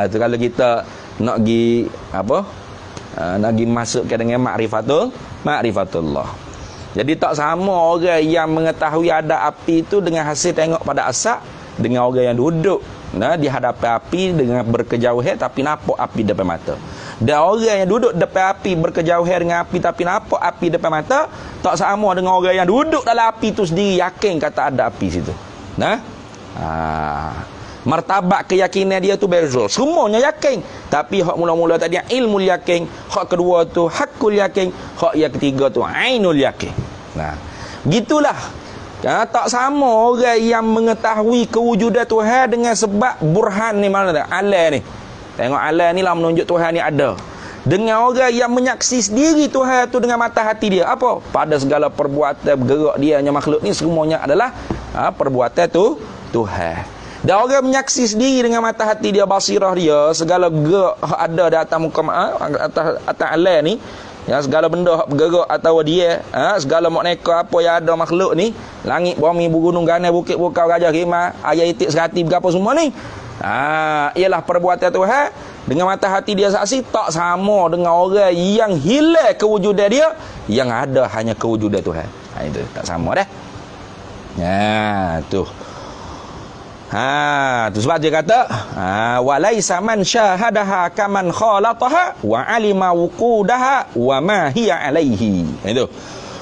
Tu kalau kita nak pergi nak pergi masukkan dengan ma'rifatullah. Jadi tak sama orang yang mengetahui ada api itu dengan hasil tengok pada asap, dengan orang yang duduk di hadapan api dengan berkejauhan tapi nampak api depan mata. Dan orang yang duduk depan api berkejauhan dengan api tapi nampak api depan mata, tak sama dengan orang yang duduk dalam api itu sendiri yakin kata ada api situ. Martabat keyakinan dia tu beza. Semuanya yakin, tapi hak mula-mula tadi ilmu yakin, hak kedua tu hakul yakin, hak yang ketiga tu ainul yakin. Gitulah Tak sama orang yang mengetahui kewujudan Tuhan dengan sebab burhan ni mana tak? Alam ni. Tengok alam ni lah menunjuk Tuhan ni ada. Dengan orang yang menyaksi sendiri Tuhan tu dengan mata hati dia. Apa? Pada segala perbuatan bergerak dia yang makhluk ni semuanya adalah perbuatan tu Tuhan. Dan orang menyaksi sendiri dengan mata hati dia, basirah dia, segala gerak ada di atas muka atas alam ni. Ya, segala benda bergerak atau dia, segala makneka apa yang ada makhluk ni, langit, bumi, gunung, ganai, bukit, bukau, gajah, khimar, ayat itik, serati, berapa semua ni. Ialah perbuatan Tuhan. Dengan mata hati dia saksi, tak sama dengan orang yang hilang kewujudan dia, yang ada hanya kewujudan Tuhan. Itu tak sama dah. Tu. Tu sebab dia kata walaisa man syahadaha kaman khalataha wa alima wuqudaha wa ma hiya alaihi. Itu.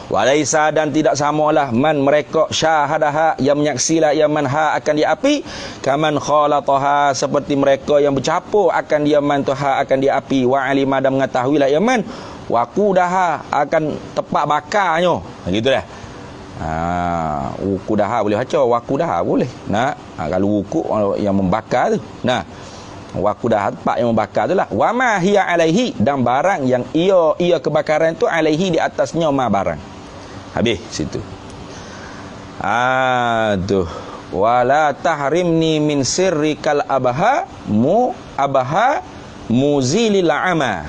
Walaisa, dan tidak samalah man mereka syahadaha yang menyaksilah yang manha akan diapi, kaman khalataha seperti mereka yang bercampur akan dia man Tuha akan diapi, wa alima, dan mengetahuilah yang man waqudaha akan tepat bakarnya. Gitu dah. Wukudaha boleh baca, wakudaha boleh. Kalau wukuk yang membakar tu. Wakudaha tempat yang membakar tu lah. Wa ma hiya alaihi, dan barang yang ia kebakaran tu alaihi di atasnya ma barang. Habis situ. Tu. Wala tahrimni min sirrikal abaha muzilil ama.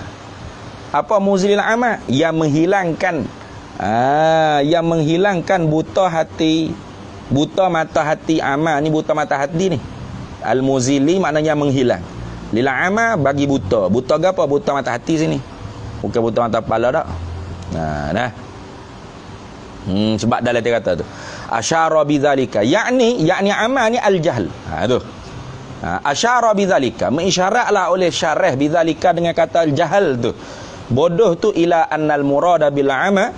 Apa muzilil ama? Yang menghilangkan buta hati, buta mata hati ama ni, buta mata hati ni. Al-muzili maknanya menghilang. Lil ama bagi buta. Buta apa? Buta mata hati sini. Bukan buta mata kepala dak. Sebab dalam dia kata tu. Asyara bidzalika, yakni ama ni al-jahl. Tu. Asyara bidzalika, mengisyaratlah oleh syarah bidzalika dengan kata al-jahl tu. Bodoh tu ila annal murada bil ama.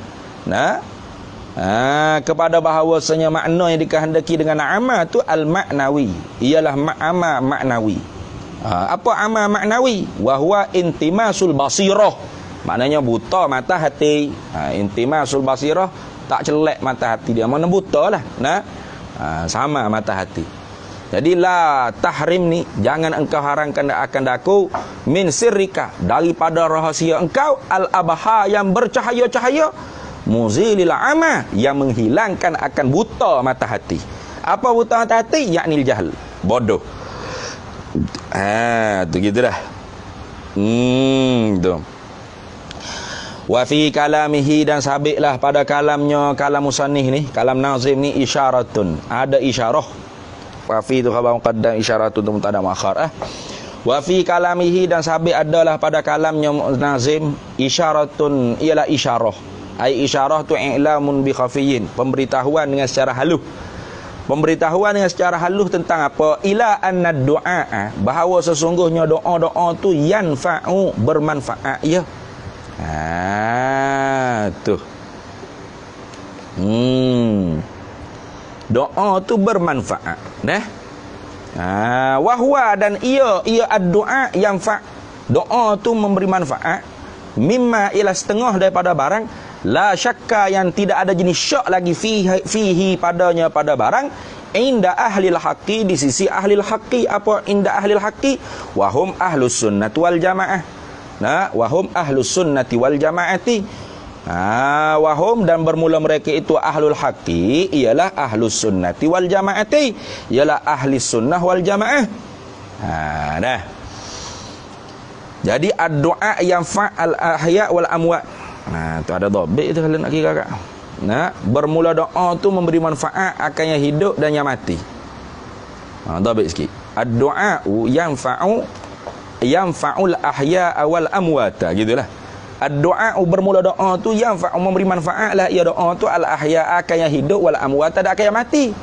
Kepada bahawasanya makna yang dikehendaki dengan ama tu al-ma'nawi, ialah ama maknawi. Apa ama maknawi? Wa huwa intimasul basirah, maknanya buta mata hati. Intimasul basirah, tak celak mata hati dia, mana buta lah. Sama mata hati. Jadi la tahrim ni, jangan engkau haramkan akan daku min sirrika, daripada rahasia engkau al-abaha yang bercahaya-cahaya, muzilil ama, yang menghilangkan akan buta mata hati. Apa buta mata hati? Yakni jahl, bodoh. Tu gitu dah. Tu. Wa fi kalamihi, dan sabitlah pada kalamnya, kalam musannif ni, kalam nazim ni, isyaratun, ada isyarah. Wa fi tu khabar muqaddam, isyaratun tu mubtada muakhar. Wa fi kalamihi, dan sabit adalah pada kalamnya nazim, isyaratun, ialah isyarah. Ai isyarah tu i'lamun bi khafiyin, pemberitahuan dengan secara halus. Pemberitahuan dengan secara halus tentang apa? Ila anna du'a, bahawa sesungguhnya doa-doa tu yanfa'u, bermanfaat ya. Tu. Doa tu bermanfaat. Wahwa, dan ia ad-du'a yanfa', doa tu memberi manfaat, mimma ila setengah daripada barang, la syakka, yang tidak ada jenis syak lagi fihi padanya, pada barang, inda ahlil haqqi, di sisi ahlil haqqi. Apa inda ahlil haqqi? Wahum ahlus sunnati wal jamaah. Wahum ahlus sunnati wal jamaati. Wahum, dan bermula mereka itu ahlul haqqi, ialah ahlus sunnati wal jamaati, ialah ahli sunnah wal jamaah. Jadi ad-du'a yang fa'al ahya wal amwat. Tu ada dhabit tu kalau nak kira kakak. Bermula doa tu memberi manfaat akan yang hidup dan yang mati. Dhabit sikit. Ad-du'a yanfa'ul ahya wal amwat. Gitulah. Ad-du'a, bermula doa tu yanfa'u, memberi manfaat lah ia doa tu, al ahya akan yang hidup, wal amwat akan yang mati.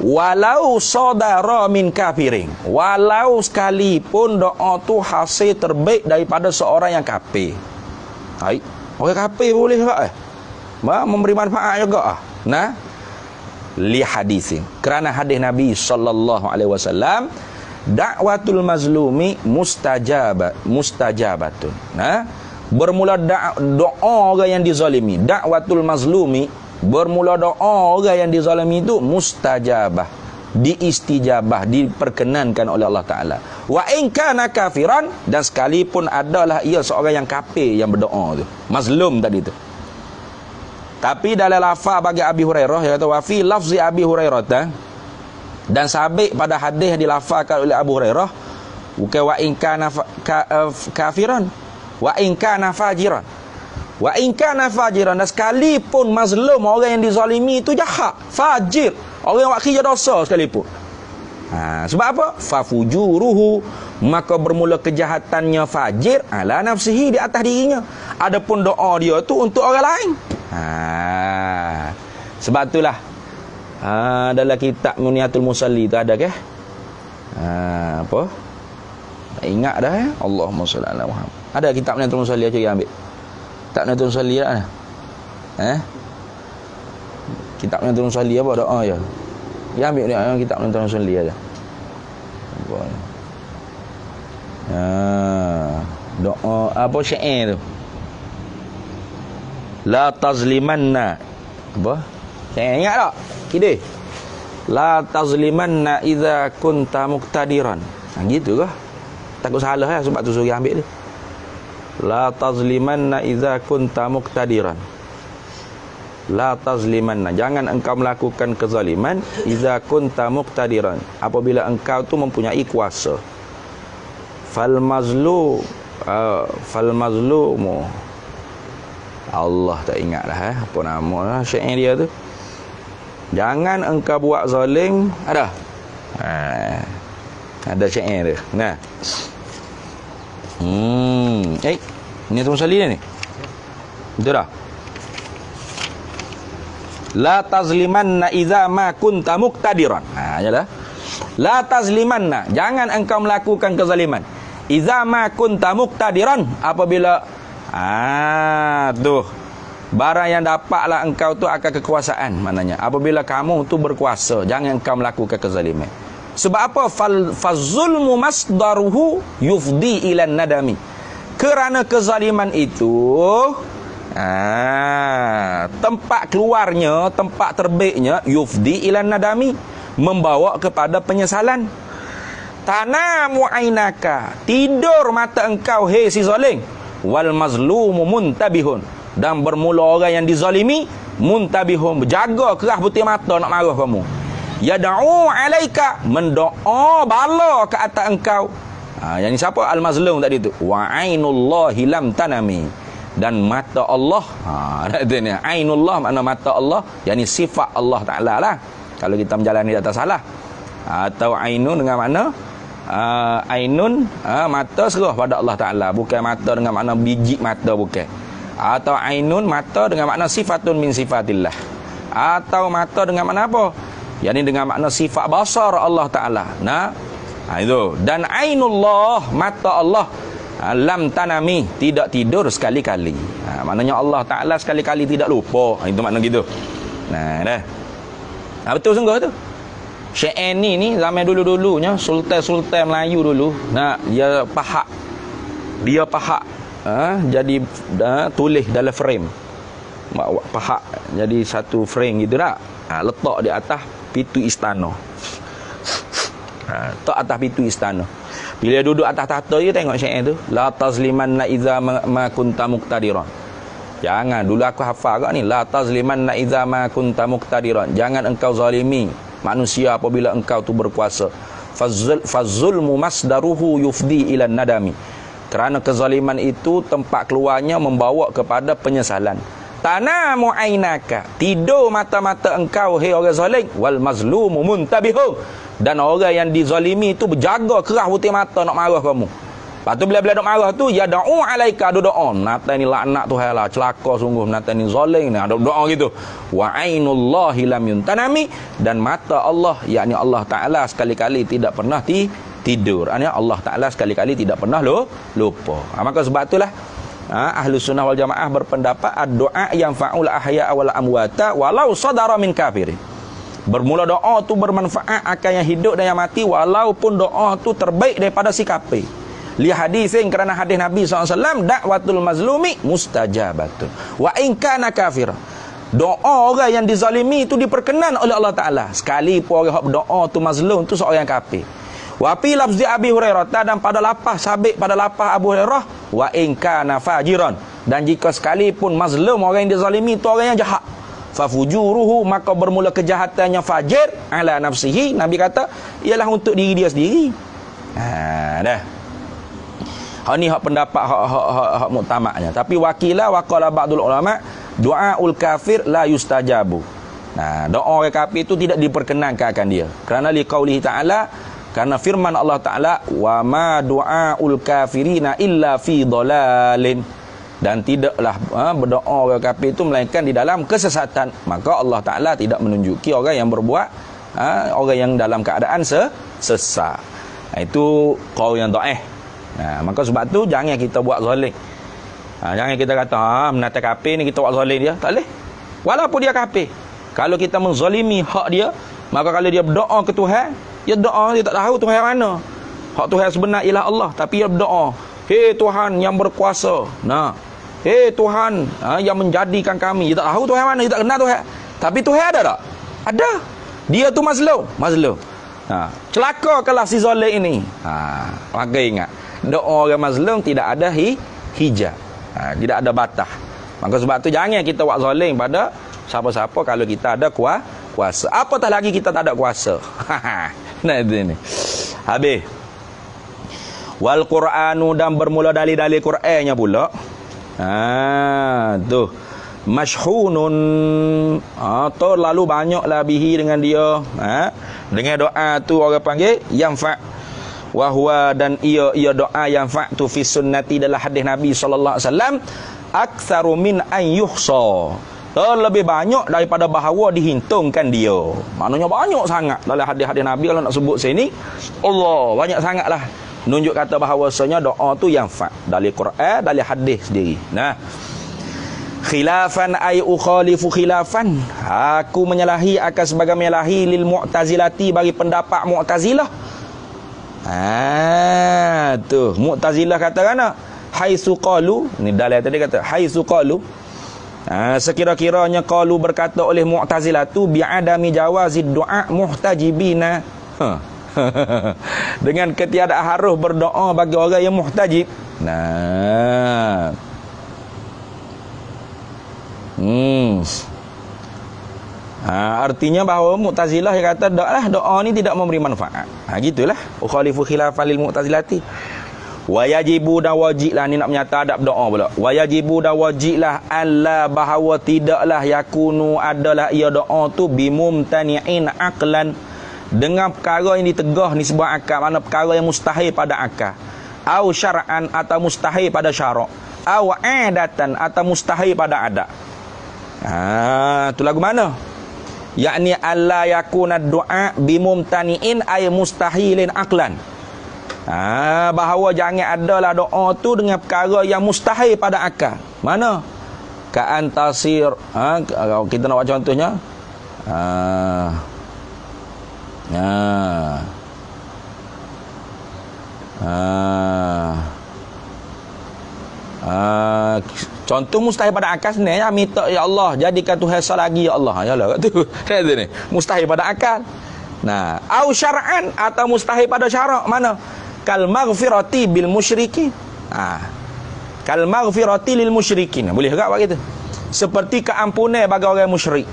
Walau sadara min kafirin, walau sekalipun doa tu hasil terbaik daripada seorang yang kafir. Orang kafir boleh juga memberi manfaat juga. Li hadisin, kerana hadis Nabi sallallahu alaihi wasallam, da'watul mazlumi mustajabatun. Bermula doa orang yang dizalimi, da'watul mazlumi, Bermula doa orang yang dizalimi itu mustajabah, diistijabah, diperkenankan oleh Allah Ta'ala. Wa in kana kafiran, dan sekalipun adalah ia seorang yang kafir yang berdoa tu, mazlum tadi tu. Tapi dalam lafaz bagi Abi Hurairah, dia kata wa fi lafzi Abi Hurairah, dan sabit pada hadis yang dilafazkan oleh Abu Hurairah, bukan wa in kana kafiran, wa in kana fajiran. Wa in kana fajiran, dan sekalipun mazlum orang yang dizalimi itu jahat, fajir, orang yang buat kerja dosa sekalipun. Sebab apa? Fafujuruhu, maka bermula kejahatannya fajir ala nafsihi, di atas dirinya. Adapun doa dia tu untuk orang lain. Sebab itulah dalam kitab Muniatul Musalli tu ada ke? Apa? Tak ingat dah ya? Allahumma salli ala Muhammad. Ada kitab Muniatul Musalli, cari ambil. Kitab Muniatul Musalli dah. Kitab Muniatul Musalli apa doa je. Dia ambil dia kitab Muniatul Musalli aja. Doa apa syair tu? La tazlimanna. Apa? Saya ingat tak? Kide. La tazlimanna idza kunta muqtadiran. Gitu ke? Takut salah ya, sebab tu suruh ambil dia. La tazlimanna idza kunta muqtadiran. La tazlimanna, jangan engkau melakukan kezaliman idza kunta muqtadiran, apabila engkau tu mempunyai kuasa. Fal mazlumu, Allah tak ingat dah apa nama syair dia tu. Jangan engkau buat zalim. Ada syair dia. Nah. Ini tu Musalli ni. Betul dah? La tazlimanna idza ma kunta muqtadiran. Jelah. La tazlimanna, jangan engkau melakukan kezaliman. Idza ma kunta muqtadiran, apabila tuh barang yang dapatlah engkau tu akan kekuasaan, maknanya apabila kamu tu berkuasa, jangan engkau melakukan kezaliman. Sebab apa? Fazulmu masdaruhu yufdi ilan nadami. Kerana kezaliman itu tempat keluarnya, tempat terbitnya yufdi ilan nadami, membawa kepada penyesalan. Tanamu ainaka, tidur mata engkau hei si zalim. Wal mazlumu muntabihun, dan bermula orang yang dizalimi muntabihun, berjaga kerah putih mata nak marah kamu. Yad'u alaika, mendoa bala ke atas engkau. Yang ni siapa? Al mazlum tadi tu. Wa ainullahi lam tanami, dan mata Allah. Ni ainullah makna mata Allah, yakni sifat Allah Taala lah. Kalau kita menjalani di atas salah. Atau ainun dengan makna ainun mata serah pada Allah Taala, bukan mata dengan makna biji mata, bukan. Atau ainun mata dengan makna sifatun min sifatillah. Atau mata dengan makna apa? yakni dengan makna sifat basar Allah Ta'ala. Itu. Dan ainullah, mata Allah, lam tanami, tidak tidur sekali-kali. Maknanya Allah Ta'ala sekali-kali tidak lupa. Itu makna gitu. Dah. Betul sungguh tu. Syair ni zaman dulu-dulunya sultan-sultan Melayu dulu, dia pahak. Jadi tulis dalam frame. Pahak jadi satu frame gitu tak? Letak di atas pintu istana. Letak atas pintu istana. Bila duduk atas tahta dia tengok syair tu, la tazlimanna idza ma kunta muqtadiran. Jangan, dulu aku hafal kat ni, la tazlimanna idza ma kunta muqtadiran. Jangan engkau zalimi manusia apabila engkau tu berkuasa. Fazulmu masdaruhu yufdi ila nadami. Kerana kezaliman itu tempat keluarnya membawa kepada penyesalan. Tanamu ainaka, tidur mata-mata engkau hai orang zalim, wal mazlumu muntabihu, dan orang yang dizalimi itu berjaga kerah putih mata nak marah kamu. Lepas tu bila duk marah tu, ya da'u alaika, ada doa, nata ni laknat Tuhan lah, celaka sungguh, nata ni zalim ni, ada doa gitu. Wa ainullahi lam yuntanami, dan mata Allah, yakni Allah Ta'ala sekali-kali tidak pernah tidur. Allah Ta'ala sekali-kali tidak pernah lupa. Maka sebab itulah Ahlus Sunnah wal Jamaah berpendapat doa yang fa'ul ahya wal amwata walau sadara min kafirin. Bermula doa tu bermanfaat akan yang hidup dan yang mati, walaupun doa tu terbaik daripada si kafir. Li hadisin, kerana hadis Nabi SAW, da'watul mazlumi mustajabatun wa in kana kafir. Doa orang yang dizalimi itu diperkenan oleh Allah Ta'ala. Sekali pun orang yang berdoa tu mazlum tu seorang yang kafir. Wa fi lafzi Abi Hurairah, dan pada lapah sabit pada lapah Abu Hurairah, wa in kana fajiran, dan jika sekalipun mazlum orang yang dizalimi itu orang yang jahat, fa fujuruhu, maka bermula kejahatannya fajir ala nafsihi, Nabi kata ialah untuk diri dia sendiri. Dah. Hak ni hak pendapat hak muktamadnya. Tapi wakilah waqala ba'dul ulama du'aul kafir la yustajabu. Nah, doa orang kafir itu tidak diperkenankan akan dia. Kerana liqaulihi ta'ala, karena firman Allah Ta'ala, wa ma du'aul kafirina illa fi dhalalin, dan tidaklah berdoa orang kafir itu melainkan di dalam kesesatan. Maka Allah Ta'ala tidak menunjuki orang yang berbuat orang yang dalam keadaan sesat. Itu qaul yang dhaif. Maka sebab tu jangan kita buat zalim. Jangan kita kata menata kafir ni kita buat zalim dia. Tak boleh. Walaupun dia kafir, kalau kita menzalimi hak dia, maka kalau dia berdoa ke Tuhan, dia doa dia tak tahu Tuhan mana. Hak Tuhan sebenar ialah Allah, tapi dia berdoa, hei Tuhan yang berkuasa, hei Tuhan yang menjadikan kami. Dia tak tahu Tuhan mana, dia tak kenal Tuhan. Tapi Tuhan ada tak? Ada. Dia tu mazlum. Celaka kalau si zalim ini. Maka ingat, doa orang mazlum tidak ada hijab, tidak ada batas. Maka sebab tu jangan kita buat zalim pada siapa-siapa kalau kita ada kuasa. Apatah lagi kita tak ada kuasa. Nah ini. Habis. Wal Qur'anu, dan bermula dalil-dalil Qur'annya pula. Tu mashhunun, terlalu banyaklah bihi dengan dia. Dengan doa tu orang panggil yanfa'. Wahwa, dan ia doa yang fa'tu fi sunnati, dalam hadis Nabi sallallahu alaihi wasallam, aktsaru min an yuhsa, lebih banyak daripada bahawa dihitungkan dia. Maknanya banyak sangat dalam hadis-hadis Nabi. Kalau nak sebut sini, Allah banyak sangatlah menunjuk kata bahawasanya doa tu yang fa' dari Quran, dari hadis sendiri. Khilafan ay ukhalifu khilafan, aku menyalahi akan sebagai menyalahi lil mu'tazilati, bagi pendapat Mu'tazilah. Tu Mu'tazilah kata kana haitsu qalu, ni dalil tadi kata haitsu qalu, sekira-kiranya qalu berkata oleh Mu'tazilah tu bi'adami jawazid du'a muhtajibina, dengan ketiadaan harus berdoa bagi orang yang muhtajib. Artinya bahawa Mu'tazilah yang kata doa ni tidak memberi manfaat. Gitulah ukhalifu khilafan lil mu'tazilati. Wa yajibu, dan wajiblah, ni nak menyata adab doa pula. Wa yajibu, dan wajiblah, alla, bahawa tidaklah yakunu, adalah ia doa tu bimumtani'in aqlan, dengan perkara yang ditegah ni sebuah akal, mana perkara yang mustahil pada akal, au syar'an, atau mustahil pada syarak, au adatan, atau mustahil pada adat. Tu lagu mana? Yakni alla yakuna du'a bimumtani'in ay mustahilin aqlan. Bahawa jangan adalah doa tu dengan perkara yang mustahil pada akal. Mana? Ka antasir, kita nak buat contohnya. Contoh mustahil pada akal sebenarnya, minta ya Allah jadikan Tuhan esa lagi ya Allah. Yalah kat tu. Kata ni, mustahil pada akal. Au syar'an, atau mustahil pada syarak. Mana? Kal maghfirati bil musyrikin. Kal maghfirati lil musyrikin. Boleh juga buat gitu. Seperti keampunan bagi orang musyrik.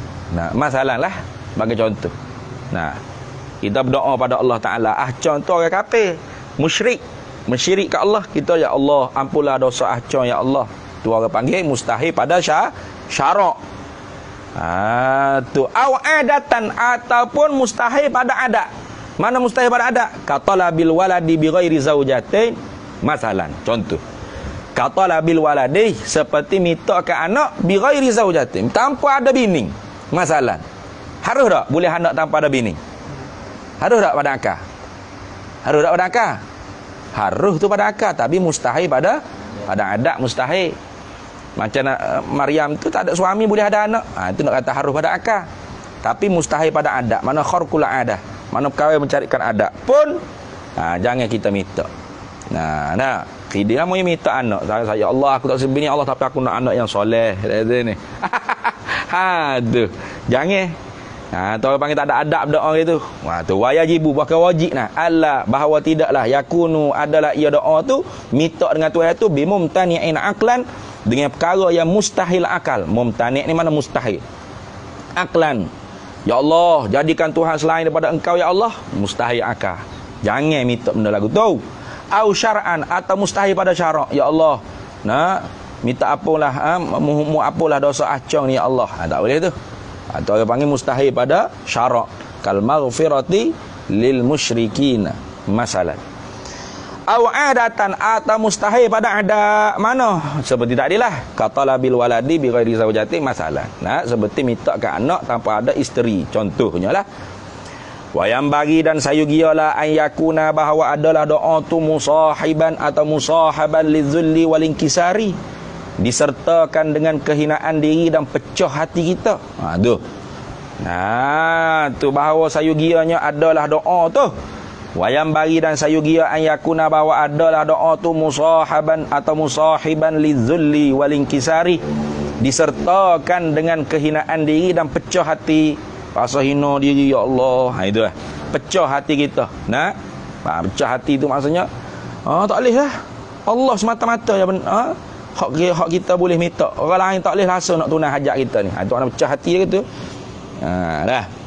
Masalahlah bagi contoh. Kita berdoa pada Allah Taala. Contoh orang kafir, musyrik, mensyirik ke Allah, kita ya Allah ampunlah dosa ahcon ya Allah. Tu orang panggil mustahil pada syarak. Tu au adatan, ataupun mustahil pada adat. Mana mustahil pada adat? Qatala bil waladi bi ghairi zaujatin, masalan, contoh. Qatala bil waladi, seperti minta ke anak bi ghairi zaujatin, tanpa ada bini. Masalan. Harus tak boleh anak tanpa ada bini? Harus tak pada akal? Harus tak pada akal? Harus tu pada akal, tapi mustahil pada adat, mustahil. Macam Maryam tu tak ada suami boleh ada anak. Itu nak kata harus pada akal. Tapi mustahil pada adat. Mana kharqul adah, mana perkara mencarikan adat pun jangan kita minta. Dia mau minta anak. Saya Allah aku tak sebini Allah, tapi aku nak anak yang soleh. Ni. Tu. Jangan. Tu orang panggil tak ada adab doa itu. Tu wajibu bukan wajib nah. Allah bahawa tidaklah yakunu adalah ia doa tu minta dengan Tuhan tu bimumtani'in aqlan dengan perkara yang mustahil akal. Mumtani' ni mana mustahil? Aqlan. Ya Allah, jadikan Tuhan selain daripada engkau ya Allah, mustahil akal. Jangan minta benda lagu tu. Au syar'an atau mustahil pada syarak. Ya Allah, nak minta apalah mu apalah dosa acong ni ya Allah. Tak boleh tu. Atau orang panggil mustahil pada syarak. Kal maghfirati lil musyrikin masalan. Au adatan atau mustahil pada ada mana? Seperti tadilah qatala bil waladi bi ghairi zaujati masalan. Nah, seperti minta ke anak tanpa ada isteri. Contohnya lah. Wayam bagi dan sayugiyalah ayyakuna bahawa adalah doa tu musahiban atau musahaban lizulli wal inkisari. Disertakan dengan kehinaan diri dan pecah hati kita. Tu. Tu bahawa sayugianya adalah doa tu. Wayam bagi dan sayugia ayyakuna bahawa adalah doa tu musahaban atau musahiban lizulli wal inkisari. Disertakan dengan kehinaan diri dan pecah hati. Rasa hina diri ya Allah. Itu lah. Pecah hati kita. Nah. Pecah hati tu maksudnya tak boleh lah. Allah semata-mata yang hak kita boleh minta. Orang lain tak boleh rasa nak tunai hajat kita ni. Itu nak pecah hati gitu. Dah.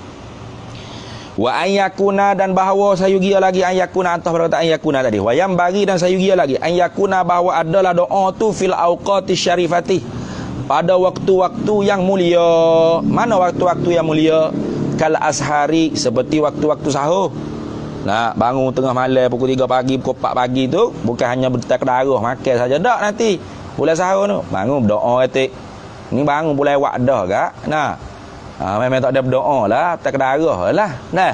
Wa ayyakuna dan bahawa sayugia lagi ayyakuna atau perkataan ayyakuna tadi. Wa yang bagi dan sayugia lagi ayyakuna bahawa adalah doa tu fil awqati syarifati. Pada waktu-waktu yang mulia. Mana waktu-waktu yang mulia? Kal ashari seperti waktu-waktu sahur. Nah, bangun tengah malam pukul 3 pagi, pukul 4 pagi tu bukan hanya berdetak darah makan saja dak nanti. Bulan sahur tu bangun berdoa etik. Ni bangun bulan wak dah gak. Nah. Memang tak ada berdoa lah, tak darah lah. Nah.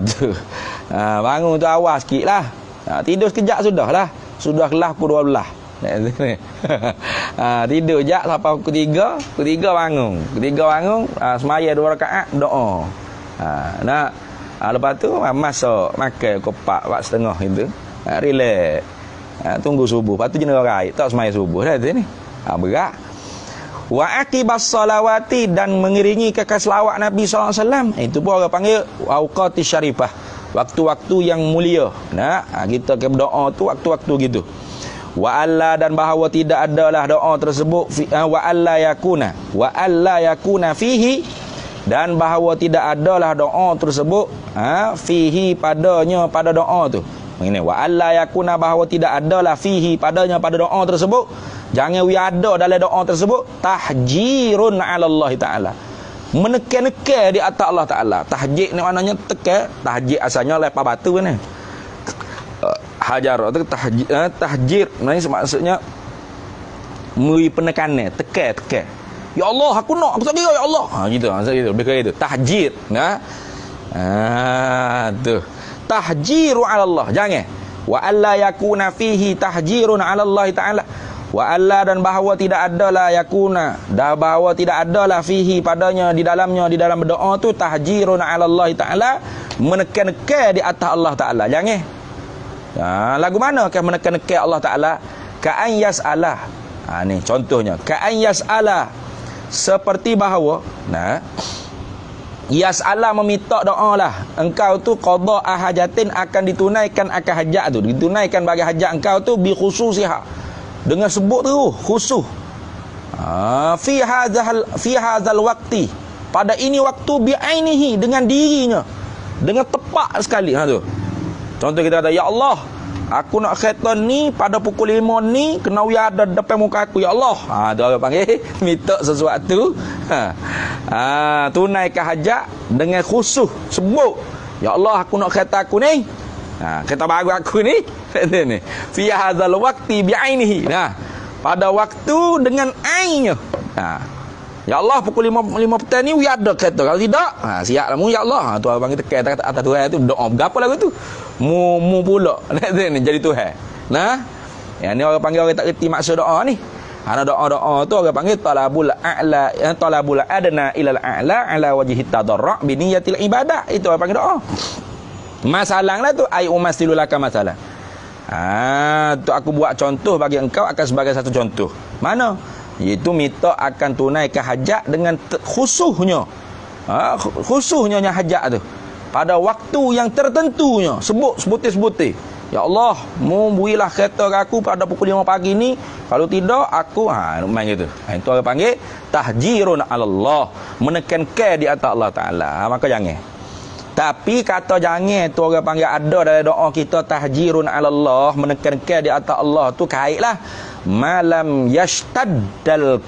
Tu. Bangun tu awal sikit lah. Tidur sekejap sudah lah. Sudah kelas pukul 12. Tidur sekejap sampai pukul 3. Pukul 3 bangun. Pukul 3 bangun, semaya 2 rakaat berdoa. Nah. Lepas tu masak, makan pukul 4 setengah itu. Relax. Tunggu subuh. Lepas tu jenis raib. Tak semaya subuh dah tu ni. Berat. Wa aqibas salawati dan mengiringi kekal selawat Nabi SAW. Itu pun orang panggil awqati syarifah. Waktu-waktu yang mulia. Nah, kita ke berdoa tu waktu-waktu gitu. Wa alla dan bahawa tidak adalah doa tersebut wa alla yakuna fihi dan bahawa tidak adalah doa tersebut fihi padanya pada doa tu. Ini wa alla yakuna bahawa tidak adalah fihi padanya pada doa tersebut. Jangan ada dalam doa tersebut tahjirun 'ala Allah Taala. Menekan-nekan di atas Allah Taala. Tahjir ni maknanya tekan. Tahjir asalnya lepas batu ni. Hajar tu tahjir. Maksudnya beri penekanan, tekan. Ya Allah, aku nak, aku tak kira ya Allah. Gitu, maksud gitu. Lebih kira itu. Tahjir. Tu. Tahjiru 'ala Allah. Jangan. Wa alla yakuna fihi tahjirun 'ala Allah Taala. Wa alla dan bahawa tidak adalah yakuna dan bahawa tidak adalah fihi padanya di dalam berdoa tu tahjirun 'ala Allah Taala, menekan-nekan di atas Allah Taala. Jangan. Lagu mana kan menekan-nekan Allah Taala? Ka an yas'ala. Ni contohnya. Ka an yas'ala seperti bahawa yas'ala meminta doa lah. Engkau tu qada hajatin akan ditunaikan akan hajat tu. Ditunaikan bagi hajat engkau tu bi khususiha. Dengan sebut terus khusus. Fi hadzal waqti. Pada ini waktu bi ainihi dengan dirinya. Dengan tepat sekali tu. Contoh kita kata ya Allah, aku nak khaitan ni pada pukul 5 ni kena ada depan muka aku ya Allah. Tu orang panggil minta sesuatu. Tunaikan hajat dengan khusus sebut. Ya Allah, aku nak khaitan aku ni. Kereta baru aku ni fi hadzal waqti bi ainihi. Pada waktu dengan ainnya. Ya Allah, pukul 5 petang ni ada kereta. Kalau tidak, siap lah mu ya Allah. Tu orang panggil tekan atas Tuhan tu doa berapa lagu tu? Mu pula jadi Tuhan. Yang ni orang panggil orang tak reti maksud doa ni. Ana doa-doa tu orang panggil talabul adna ilal a'la ala wajhi tadarru' bi niyatil ibadah. Itu orang panggil doa. Masalah lah tu ai umasilulaka masalah. Tu aku buat contoh bagi engkau akan sebagai satu contoh. Mana? iaitu minta akan tunaikan hajat dengan khususnya. Khususnya hajat tu pada waktu yang tertentunya. Sebutir. Ya Allah, mu berilah kereta aku pada pukul 5 pagi ni. Kalau tidak, aku main gitu. Itu orang panggil tahjirun 'ala Allah, menekankan di atas Allah Taala. Maka jangan. Tapi kata jangan tu orang panggil ada dalam doa kita tahjirun 'ala Allah, menekankan di atas Allah tu kaitlah malam yashtaddal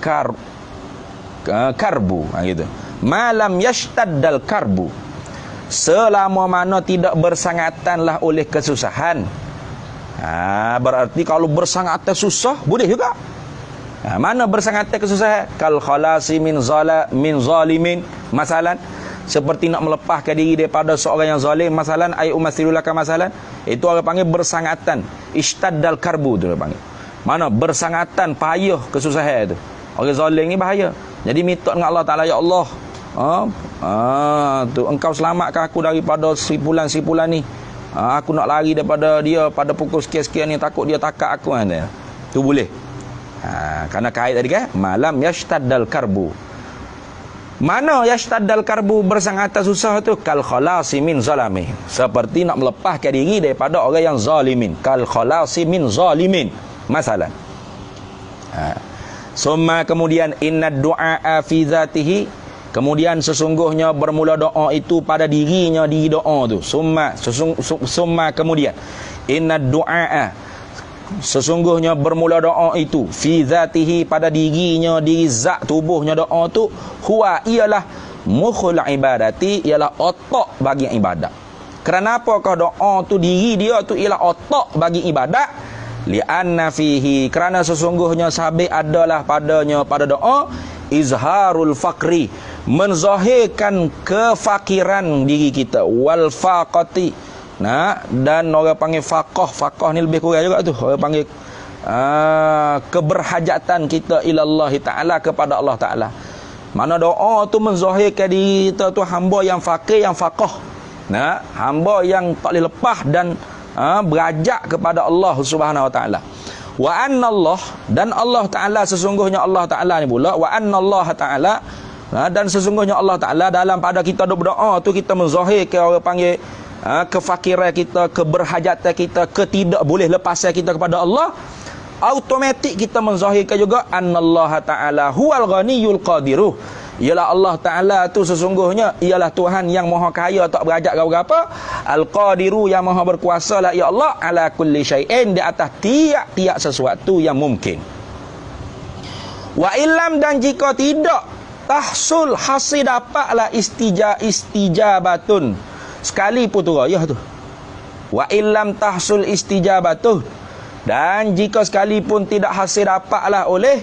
karbu. Gitu. Malam yashtaddal karbu. Selama mana tidak bersangatanlah oleh kesusahan. Berarti kalau bersangatan susah boleh juga. Mana bersangatan kesusahan? Kal khalasi min zalimin masalan, seperti nak melepaskan diri daripada seorang yang zalim masalan, ay umathilulaka masalan. Itu orang panggil bersangatan. Ishtaddal karbu tu orang panggil. Mana bersangatan payah kesusahan tu. Orang zalim ni bahaya. Jadi minta dengan Allah Taala, ya Allah, tu engkau selamatkan aku daripada sipulan ni. Aku nak lari daripada dia pada pukul sekian-sekian ni, takut dia takak aku. Tu boleh. Kerana kait tadi kan malam yashtaddal karbu. Mana yashtaddal karbu bersangatan susah tu? Kal khalasi min zalami, seperti nak melepaskan diri daripada orang yang zalimin. Kal khalasi min zalimin masalan. Summa kemudian inna du'a fi zatihi, kemudian sesungguhnya bermula doa itu pada dirinya, diri doa tu. Summa kemudian inna du'a, sesungguhnya bermula doa itu fi zatihi, pada dirinya, diri zat tubuhnya doa tu. Huwa, ialah mukhul ibadati, ialah otak bagi ibadat. Kenapa doa tu diri dia tu ialah otak bagi ibadat? Li'anna fihi, kerana sesungguhnya sahabat adalah padanya, pada doa, izharul fakri, menzahirkan kefakiran diri kita, wal faqati, dan orang panggil faqah ni lebih kurang juga tu, orang panggil keberhajatan kita ilallah Ta'ala, kepada Allah Ta'ala. Mana doa tu menzahirkan diri kita tu hamba yang fakir, yang faqah, hamba yang tak boleh lepas dan berajak kepada Allah Subhanahu Wa Ta'ala. Wa anna Allah, dan Allah Ta'ala, sesungguhnya Allah Ta'ala ni pula, wa anna Allah Ta'ala, dan sesungguhnya Allah Ta'ala dalam pada kita berdoa tu kita menzahirkan orang panggil kefakiran kita, keberhajatan kita, ketidak boleh lepasan kita kepada Allah. Automatik kita menzahirkan juga annallaha ta'ala huwal ghaniyul qadiru, ialah Allah Ta'ala tu sesungguhnya ialah Tuhan yang maha kaya, tak berajak apa-apa, al-qadiru, yang maha berkuasa lah ya Allah, ala kulli syai'in, di atas tiap-tiap sesuatu yang mungkin. Wa illam, dan jika tidak tahsul hasil dapatlah istijabatun, sekali putura ya tu. Wa illam tahsul istijabatun, dan jika sekalipun tidak hasil dapatlah oleh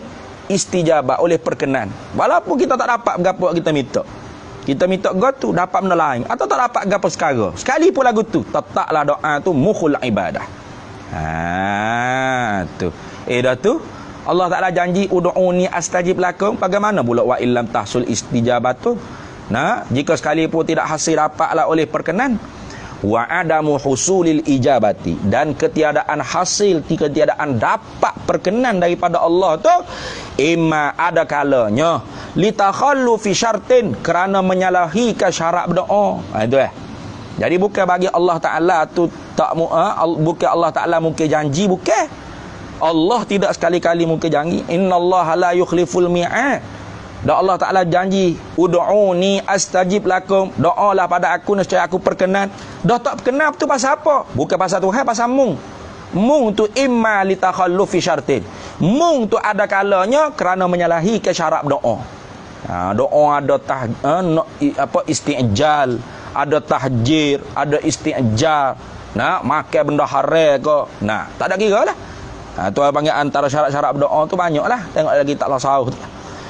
istijabah, oleh perkenan. Walaupun kita tak dapat gapo kita minta. Kita minta gapo dapat benda lain atau tak dapat gapo sekarang. Sekalipun lagu tu, tetaplah doa tu mukhul ibadah. Tu. Dah tu Allah Ta'ala janji ud'uni astajib lakum. Bagaimana pula wa illam tahsul istijabatu? Jika sekalipun tidak hasil dapatlah oleh perkenan, wa adamu husulil ijabati, dan ketiadaan hasil, ketiadaan dapat perkenan daripada Allah tu, imma ada kalanya litakhallu fi syartin, kerana menyalahi ke syarat berdoa. Itu jadi bukan bagi Allah Ta'ala tu tak bukan Allah Ta'ala mungkin janji, bukan. Allah tidak sekali-kali mungkin janji. Innallaha la yukhliful mi'ad. Dan Allah Ta'ala janji ud'uni astajib lakum, doalah pada aku nescaya aku perkenan. Dah tak perkenan tu pasal apa? Bukan pasal Tuhan, pasal mung. Mung tu imma litakhallu fi syartin, mung tu ada kalanya kerana menyalahi ke syarat doa. Doa ada istijal, ada tahjir, ada istijal, makan benda haram ke, tak ada kira lah. Tu panggil antara syarat-syarat berdoa tu banyaklah. Tengok lagi tak lasau.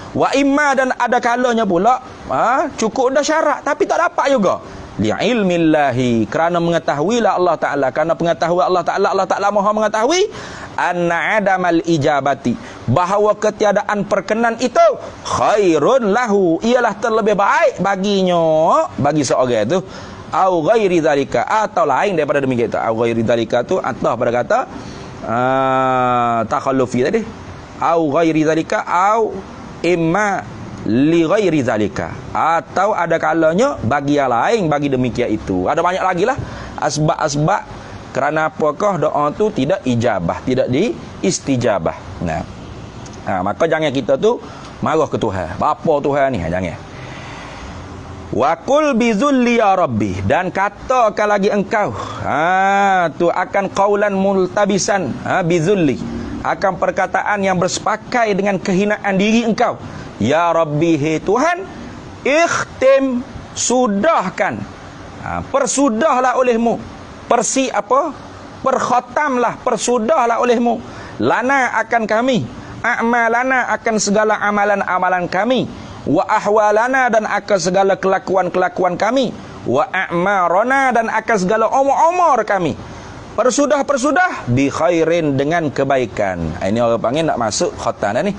Wa imma, dan ada kalanya pula cukup dah syarat tapi tak dapat juga. Li ilmillahi, kerana mengetahuilah Allah Ta'ala, kerana pengetahuan Allah Ta'ala maha mengetahui anna adamal ijabati, bahawa ketiadaan perkenan itu khairun lahu, ialah terlebih baik baginya, bagi seorang itu, au ghairi zalika, atau lain daripada demikian itu. Au ghairi zalika tu atau pada kata takhallufi tadi, au ghairi zalika au imma li ghairi zalika, atau ada kalanya bagi yang lain bagi demikian itu. Ada banyak lagi lah asbab-asbab kerana apakah doa tu tidak ijabah, tidak diistijabah. Nah, maka jangan kita tu marah ke Tuhan. Bapa Tuhan ni, jangan. Wa qul bizulli ya rabbi, dan katakan lagi engkau tu akan qaulan multabisan bizulli, akan perkataan yang bersepakai dengan kehinaan diri engkau. Ya rabbi, he Tuhan, ikhtim, sudahkan, persudahlah olehmu, perkhatamlah, persudahlah olehmu, lana akan kami, a'malana akan segala amalan-amalan kami, wa ahwalana dan akan segala kelakuan-kelakuan kami, wa a'marana dan akan segala umur-umur kami. Persudah bi khairin, dengan kebaikan. Ini orang panggil nak masuk khatam dah ni.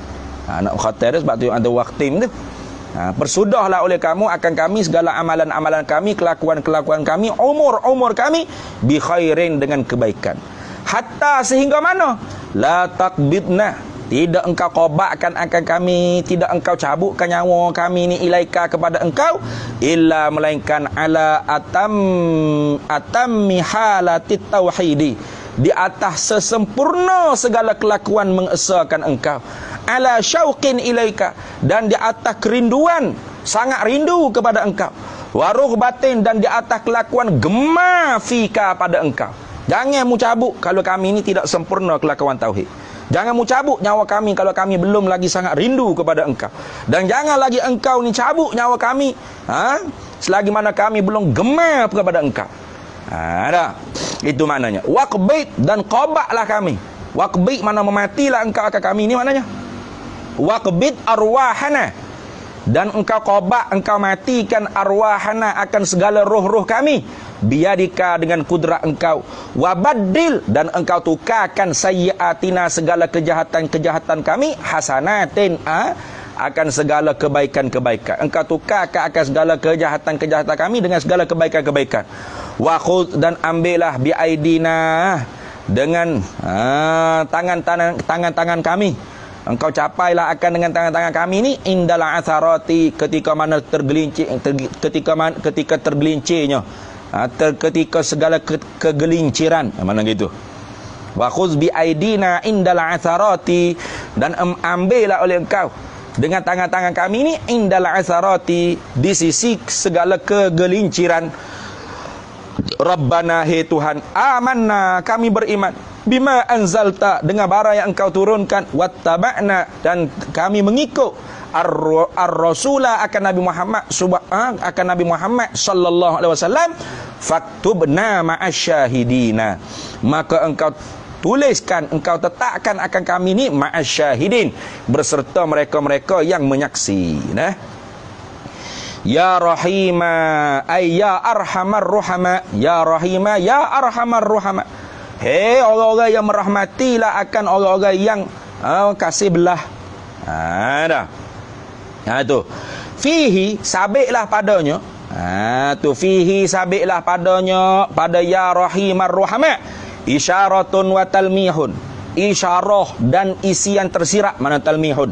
Nak khatam dah sebab tu ada waktim tu. Persudahlah oleh kamu akan kami segala amalan-amalan kami, kelakuan-kelakuan kami, umur-umur kami, bi khairin, dengan kebaikan. Hatta sehingga mana? La taqbidna, tidak engkau qobakkan akan kami, tidak engkau cabutkan nyawa kami ni ilaika kepada engkau, illa melainkan ala atammi halatit tauhidi, di atas sesempurna segala kelakuan mengesahkan engkau, ala syauqin ilaika, dan di atas kerinduan, sangat rindu kepada engkau, waruh batin, dan di atas kelakuan gemar fika pada engkau. Jangan mu cabut kalau kami ini tidak sempurna kelakuan tauhid. Jangan mu cabut nyawa kami kalau kami belum lagi sangat rindu kepada engkau. Dan jangan lagi engkau ni cabut nyawa kami selagi mana kami belum gemar kepada engkau. Dah. Itu maknanya. Waqbid, dan qabaklah kami. Waqbid mana mematilah engkau akan kami, ni maknanya. Waqbid arwahana, dan engkau qabak, engkau matikan arwahana akan segala roh-roh kami, biadika, dengan kudrat engkau, wabaddil, dan engkau tukarkan sayyiatina, segala kejahatan-kejahatan kami, hasanatin, akan segala kebaikan-kebaikan. Engkau tukarkan akan segala kejahatan-kejahatan kami dengan segala kebaikan-kebaikan. Wa khudh, dan ambillah biaidina, dengan tangan-tangan kami, engkau capailah akan dengan tangan-tangan kami ni, indal atharati, ketika mana tergelincir, ketika tergelincirnya, ketika segala kegelinciran, mana gitu. Wa khuz bi aidina indal atharati, dan ambillah oleh engkau dengan tangan-tangan kami ni, indal atharati, di sisi segala kegelinciran. Rabbana, he Tuhan, amanna, kami beriman, bima anzalta, dengan barang yang engkau turunkan, wattaba'na, dan kami mengikut ar-rasula, akan Nabi Muhammad akan Nabi Muhammad sallallahu alaihi wasallam, faktubna ma'asyahidina, maka engkau tuliskan, engkau letakkan akan kami ni ma'asyahidin, berserta mereka-mereka yang menyaksi. Ya Rahima, ay ya arhamar ruhama, ya Rahima, ya arhamar ruhama, hei orang-orang yang merahmatilah akan orang-orang yang kasih belah. Dah. Tu fihi, sabitlah padanya. Tu fihi, sabitlah padanya, pada ya Rahimar ruhama, isyaratun wa talmihun, isyarah dan isian tersirat, mana talmihun,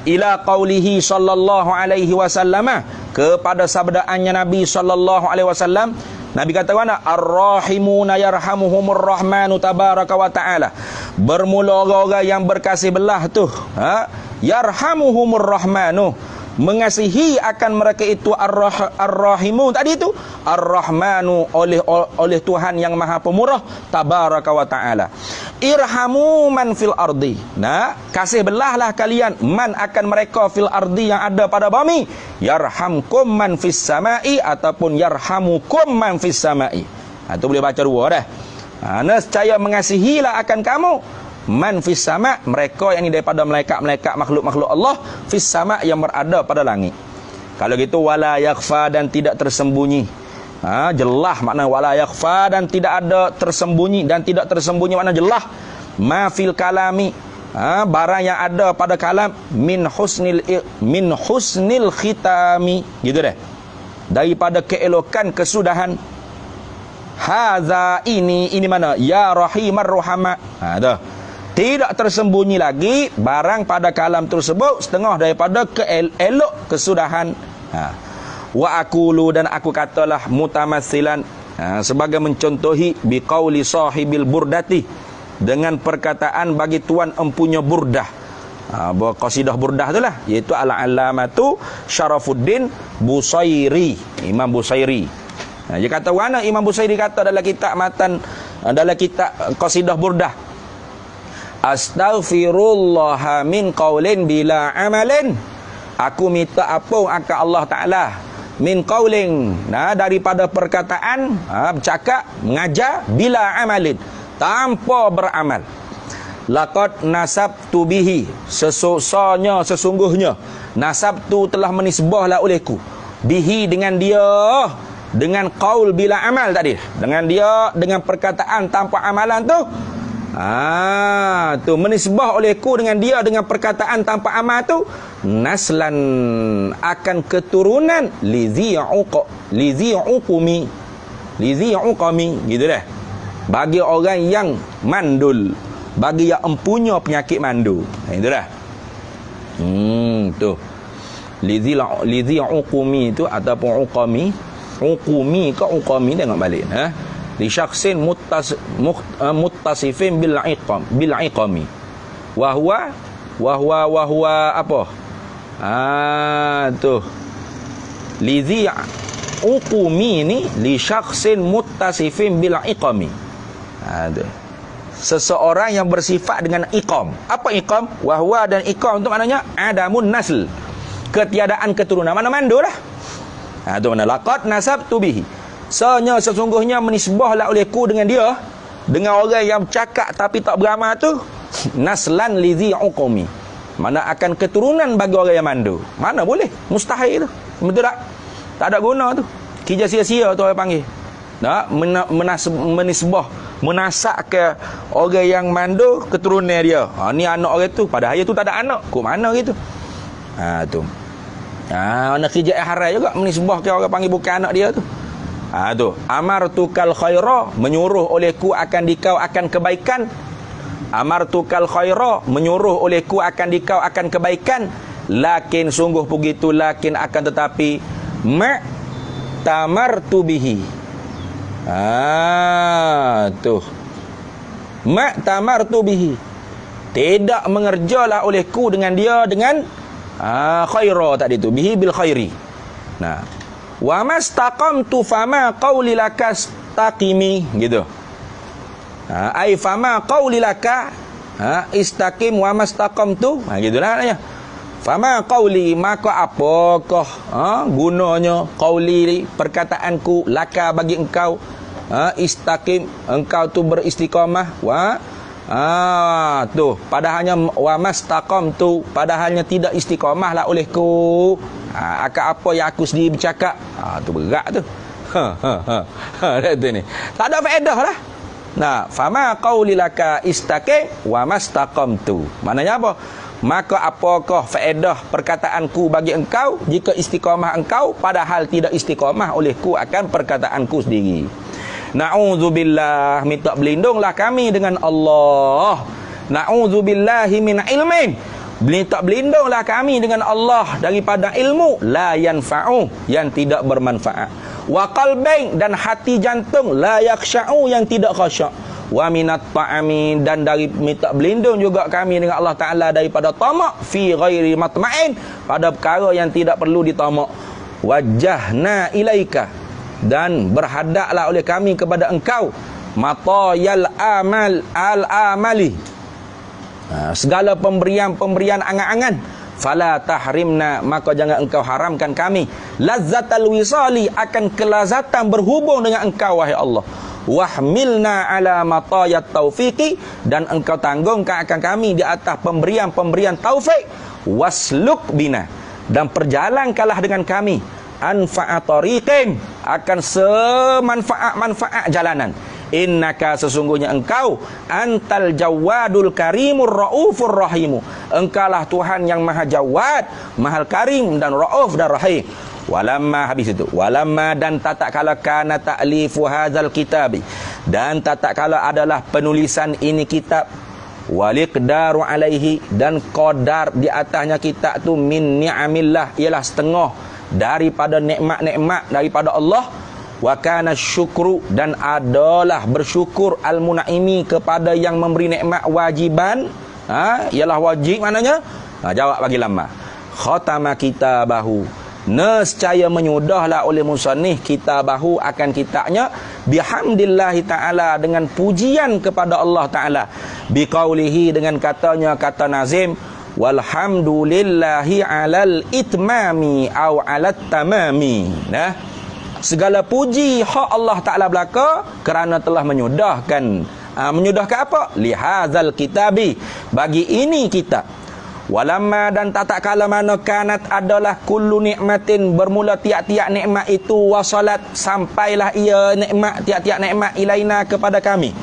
ila qaulihi sallallahu alaihi wasallam, kepada sabdaannya Nabi sallallahu alaihi wasallam. Nabi kata mana? Ar-rahimuna yarhamuhumur rahmanu tabaraka wa ta'ala. Bermula orang-orang yang berkasih belah tu, yarhamuhumur rahmanu, mengasihi akan mereka itu ar-rahimu tadi itu, ar-rahmanu, oleh Tuhan yang Maha Pemurah tabaraka wa ta'ala. Irhamu man fil ardi, kasih belahlah kalian man akan mereka fil ardi, yang ada pada bumi, yarhamkum man fis samai, ataupun yarhamukum man fis samai. Itu boleh baca dua dah. Nescaya mengasihilah akan kamu man fis sama, mereka yang ini daripada malaikat-malaikat, makhluk-makhluk Allah, fis sama, yang berada pada langit. Kalau gitu, wala yakhfa, dan tidak tersembunyi. Jelas makna wala yakhfa, dan tidak ada tersembunyi, dan tidak tersembunyi makna jelas. Ma fil kalami, barang yang ada pada kalam, min husnil khitami, gitu deh, daripada keelokan kesudahan. Haza, ini mana? Ya Rahimar Ruhama. Dah. Tidak tersembunyi lagi barang pada kalam tersebut setengah daripada elok kesudahan. Wa aqulu, dan aku katalah mutamassilan, sebagai mencontohi biqauli sahibil burdati, dengan perkataan bagi tuan empunya burdah. Qasidah burdah itulah, iaitu al-allamatu Syarafuddin Busairi, Imam Busairi. Dia kata mana Imam Busairi kata dalam kitab matan, dalam kitab qasidah burdah, astaghfirullah min qaulin bila amalin, aku minta ampun akan Allah Ta'ala min qaulin, daripada perkataan, bercakap, mengajar, bila amalin, tanpa beramal. Laqad nasabtu bihi, sesungguhnya nasabtu telah menisbahlah olehku, bihi dengan dia, dengan qaul bila amal tadi, dengan dia, dengan perkataan tanpa amalan tu, tu menisbah olehku dengan dia, dengan perkataan tanpa amal tu, naslan, akan keturunan lizi uqami, gitu dah, bagi orang yang mandul, bagi yang empunya penyakit mandu. Itu dah. Tu lizi uqumi tu ataupun uqumi ke uqami, tengok balik li syakhsin muttasifin bil iqami wa huwa apa, tu lizi uqumi ni li syakhsin muttasifin bil iqami. Tu seseorang yang bersifat dengan iqam. Apa iqam? Wahwa, dan iqam tu maknanya adamun nasl, ketiadaan keturunan, mana mandu lah. Tu mana laqad nasabtu bihi, sesungguhnya menisbahlah olehku dengan dia, dengan orang yang cakap tapi tak beramal tu, naslan lizi uqumi, mana akan keturunan bagi orang yang mandu. Mana boleh, mustahil tu, betul tak? Tak ada guna tu, kerja sia-sia tu orang panggil. Menisbah, menasak ke orang yang mandu keturunan dia. Ni anak orang tu, padahal dia tu tak ada anak. Kok mana gitu? Tu. Mana kerja haram juga menisbah ke orang panggil bukan anak dia tu. Tu. Amartukal khaira, menyuruh olehku akan dikau akan kebaikan. Amartukal khaira, menyuruh olehku akan dikau akan kebaikan. Lakin sungguh begitu, lakin akan tetapi tamartu bihi. Tu tamartu bihi, tidak mengerjalah olehku dengan dia, dengan khaira tadi tu, bihi bil khairi. Wa mastaqamtu fama qauli lakastaqimi, gitu. Ai fama qauli laka istaqim wa mastaqamtu, gitulah ya. Fama qauli, maka apakah gunanya qauli, perkataanku, laka bagi engkau, istaqim, engkau tu beristiqamah, tu padahalnya wa mastaqamtu, padahalnya tidak istiqamahlah olehku akan apa yang aku sendiri bercakap. Tu berat tu. Ni tak ada faedah lah. Fama qauli laka istaqim wa mastaqamtu, maknanya apa? Maka apakah faedah perkataanku bagi engkau jika istiqamah engkau, padahal tidak istiqamah olehku akan perkataanku sendiri. Na'udzubillah, minta berlindunglah kami dengan Allah. Na'udzubillahi min ilmin, minta berlindunglah kami dengan Allah daripada ilmu la yanfa'u, yang tidak bermanfaat. Wa qalbain, dan hati jantung la yakhsha'u, yang tidak khasyak. Wa minat ta'ami, dan dari minta berlindung juga kami dengan Allah Ta'ala daripada tamak, fi ghairi matma'in, pada perkara yang tidak perlu ditamak. Wajjahna ilaika, dan berhadaplah oleh kami kepada engkau, matayal amal al-amali, segala pemberian-pemberian angan-angan. Fala tahrimna, maka jangan engkau haramkan kami, lazzatal wisali, akan kelazatan berhubung dengan engkau wahai Allah. Wahmilna ala matayat taufiqi, dan engkau tanggungkan akan kami di atas pemberian-pemberian taufik. Wasluk bina, dan perjalankanlah dengan kami anfa'at tariqin, akan semanfaat-manfaat jalanan. Innaka, sesungguhnya engkau, antal jawadul karimur raufur rahimu, engkaulah Tuhan yang maha jawad, maha karim, dan rauf dan rahim. Walamma, habis itu, walamma, dan tatak kala kana ta'lifu hadzal kitabi, dan tatak kala adalah penulisan ini kitab, waliqdaru alaihi, dan qadar di atasnya kita tu min ni'amillah, ialah setengah daripada nikmat-nikmat daripada Allah. Wa kana syukru, dan adalah bersyukur al-munaimi kepada yang memberi nikmat wajiban. Ialah wajib maknanya. Jawab bagi lama. Khatama kitabahu, nescaya menyudahlah oleh musannif kitabahu akan kitabnya, bihamdillahi ta'ala, dengan pujian kepada Allah Ta'ala, biqaulihi, dengan katanya, kata nazim, walhamdulillahi alal itmami au alat tamami. Segala puji hak Allah Ta'ala belaka kerana telah menyudahkan. Menyudahkan apa? Lihazal kitabi, bagi ini kitab. Walamma, dan tak kala mana kanat adalah kullu nikmatin, bermula tiap-tiap nikmat itu, wasalat, sampailah ia nikmat, tiap-tiap nikmat ilaina kepada kami.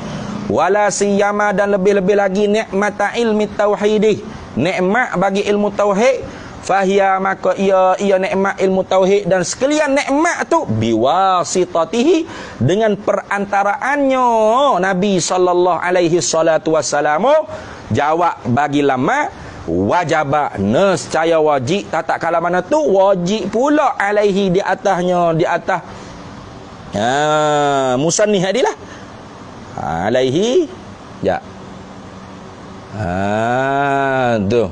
Wala siyama, dan lebih-lebih lagi nikmat ilmi tauhidi, nikmat bagi ilmu tauhid. Fahiya, maka ia nikmat ilmu tauhid, dan sekalian nikmat tu biwasitatihi, dengan perantaraannya Nabi sallallahu alaihi salatu wasalam. Jawab bagi lama, wajaba, nescaya wajib, tak kala mana tu wajib pula alaihi, di atasnya, di atas musannif hadilah alaihi, ya tu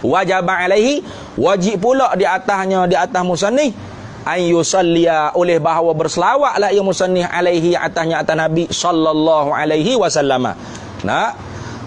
wajib alaihi, wajib pula di atasnya, di atas musannif, ayyusalliya, oleh bahawa berselawatlah ia musannif alaihi, atasnya, atas Nabi sallallahu alaihi wasallam.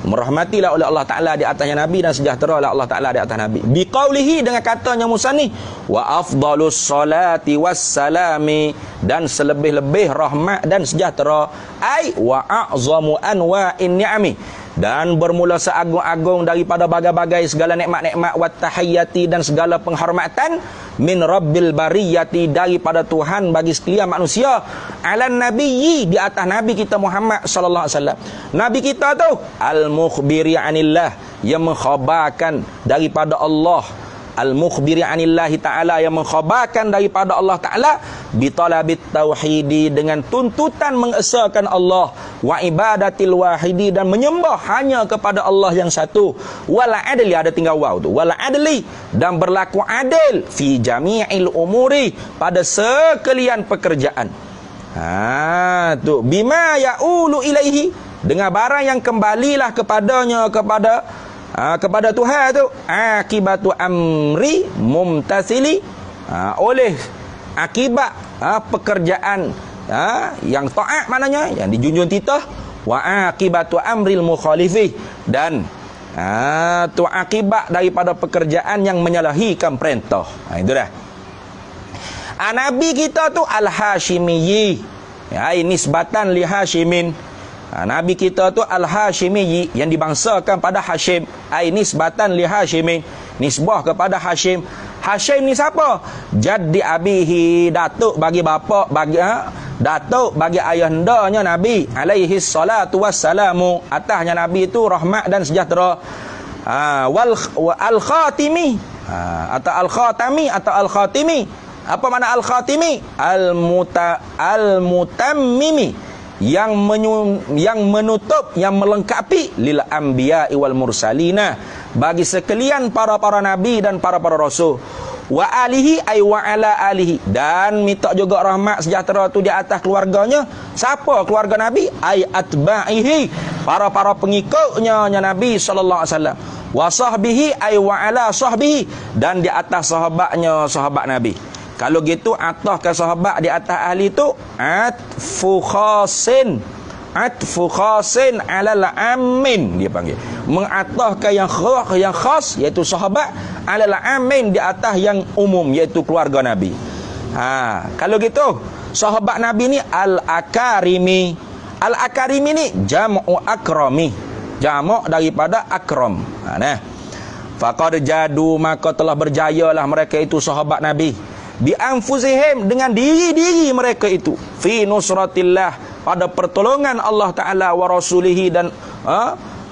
Merahmatilah oleh Allah Ta'ala di atasnya Nabi, dan sejahtera oleh Allah Ta'ala di atas Nabi. Biqaulihi, dengan katanya musannif, wa afdalus salati wassalami, dan selebih-lebih rahmat dan sejahtera, ai wa a'zamu anwa'in ni'ami, dan bermula seagung-agung daripada bagai-bagai segala nikmat-nikmat, wat tahiyyati, dan segala penghormatan, min rabbil bariyati, daripada Tuhan bagi sekalian manusia, alan nabiyyi, di atas Nabi kita Muhammad sallallahu alaihi wasallam. Nabi kita tu al-mukhbiri anillah, yang mengkhabarkan daripada Allah, al-mukhbiri anillahi ta'ala, yang mengkhabarkan daripada Allah Ta'ala, bitalabit tauhidi, dengan tuntutan mengesahkan Allah, wa ibadatil wahidi, dan menyembah hanya kepada Allah yang satu, wala adli, ada tinggal waw tu, wala adli, dan berlaku adil, fi jami'il umuri, pada sekalian pekerjaan. Tu bima ya'ulu ilaihi, dengan barang yang kembalilah kepadanya, kepada Tuhan tu, akibatu amri mumtasili, oleh akibat pekerjaan yang taat, maknanya yang dijunjung titah, wa akibatu amril mukhalifi, dan tu akibat daripada pekerjaan yang menyalahikan perintah. Itu dah. Nabi kita tu al-Hashimiyyi, ini nisbatan li Hashimin. Nabi kita tu al-Hashimiyyi, yang dibangsakan pada Hashim, nisbatan li Hashimin, nisbah kepada Hashim. Hashim ni siapa? Jaddi abihi, datuk bagi bapa, bagi datuk bagi ayahandanya Nabi alaihi salatu wassalamu, atasnya Nabi itu rahmat dan sejahtera. Wal al-khatimi, atau al-khatami, atau al-khatimi. Apa makna al-khatimi? Al-mutammimi, yang menutup, yang melengkapi, lil anbiya'i wal mursalina, bagi sekalian para nabi dan para rasul. Wa alihi, ay wa ala alihi, dan minta juga rahmat sejahtera tu di atas keluarganya. Siapa keluarga Nabi? Ay atba'ihi, para pengikutnya Nabi sallallahu alaihi wasallam. Wa sahbihi, ay wa ala sahbihi, dan di atas sahabatnya, sahabat Nabi. Kalau gitu atas ke sahabat di atas ahli tu atfu khasin alal amin, dia panggil, mengatahkan yang khas iaitu sahabat, alal amin, di atas yang umum iaitu keluarga Nabi. Kalau gitu sahabat Nabi ni al-akarimi. Al-akarimi ni jam'u akrami, jamak daripada akram. Faqad jadu, maka telah berjayalah mereka itu sahabat Nabi, bi anfusihim, dengan diri-diri mereka itu, fi nusratillah, pada pertolongan Allah Ta'ala, wa rasulihi, dan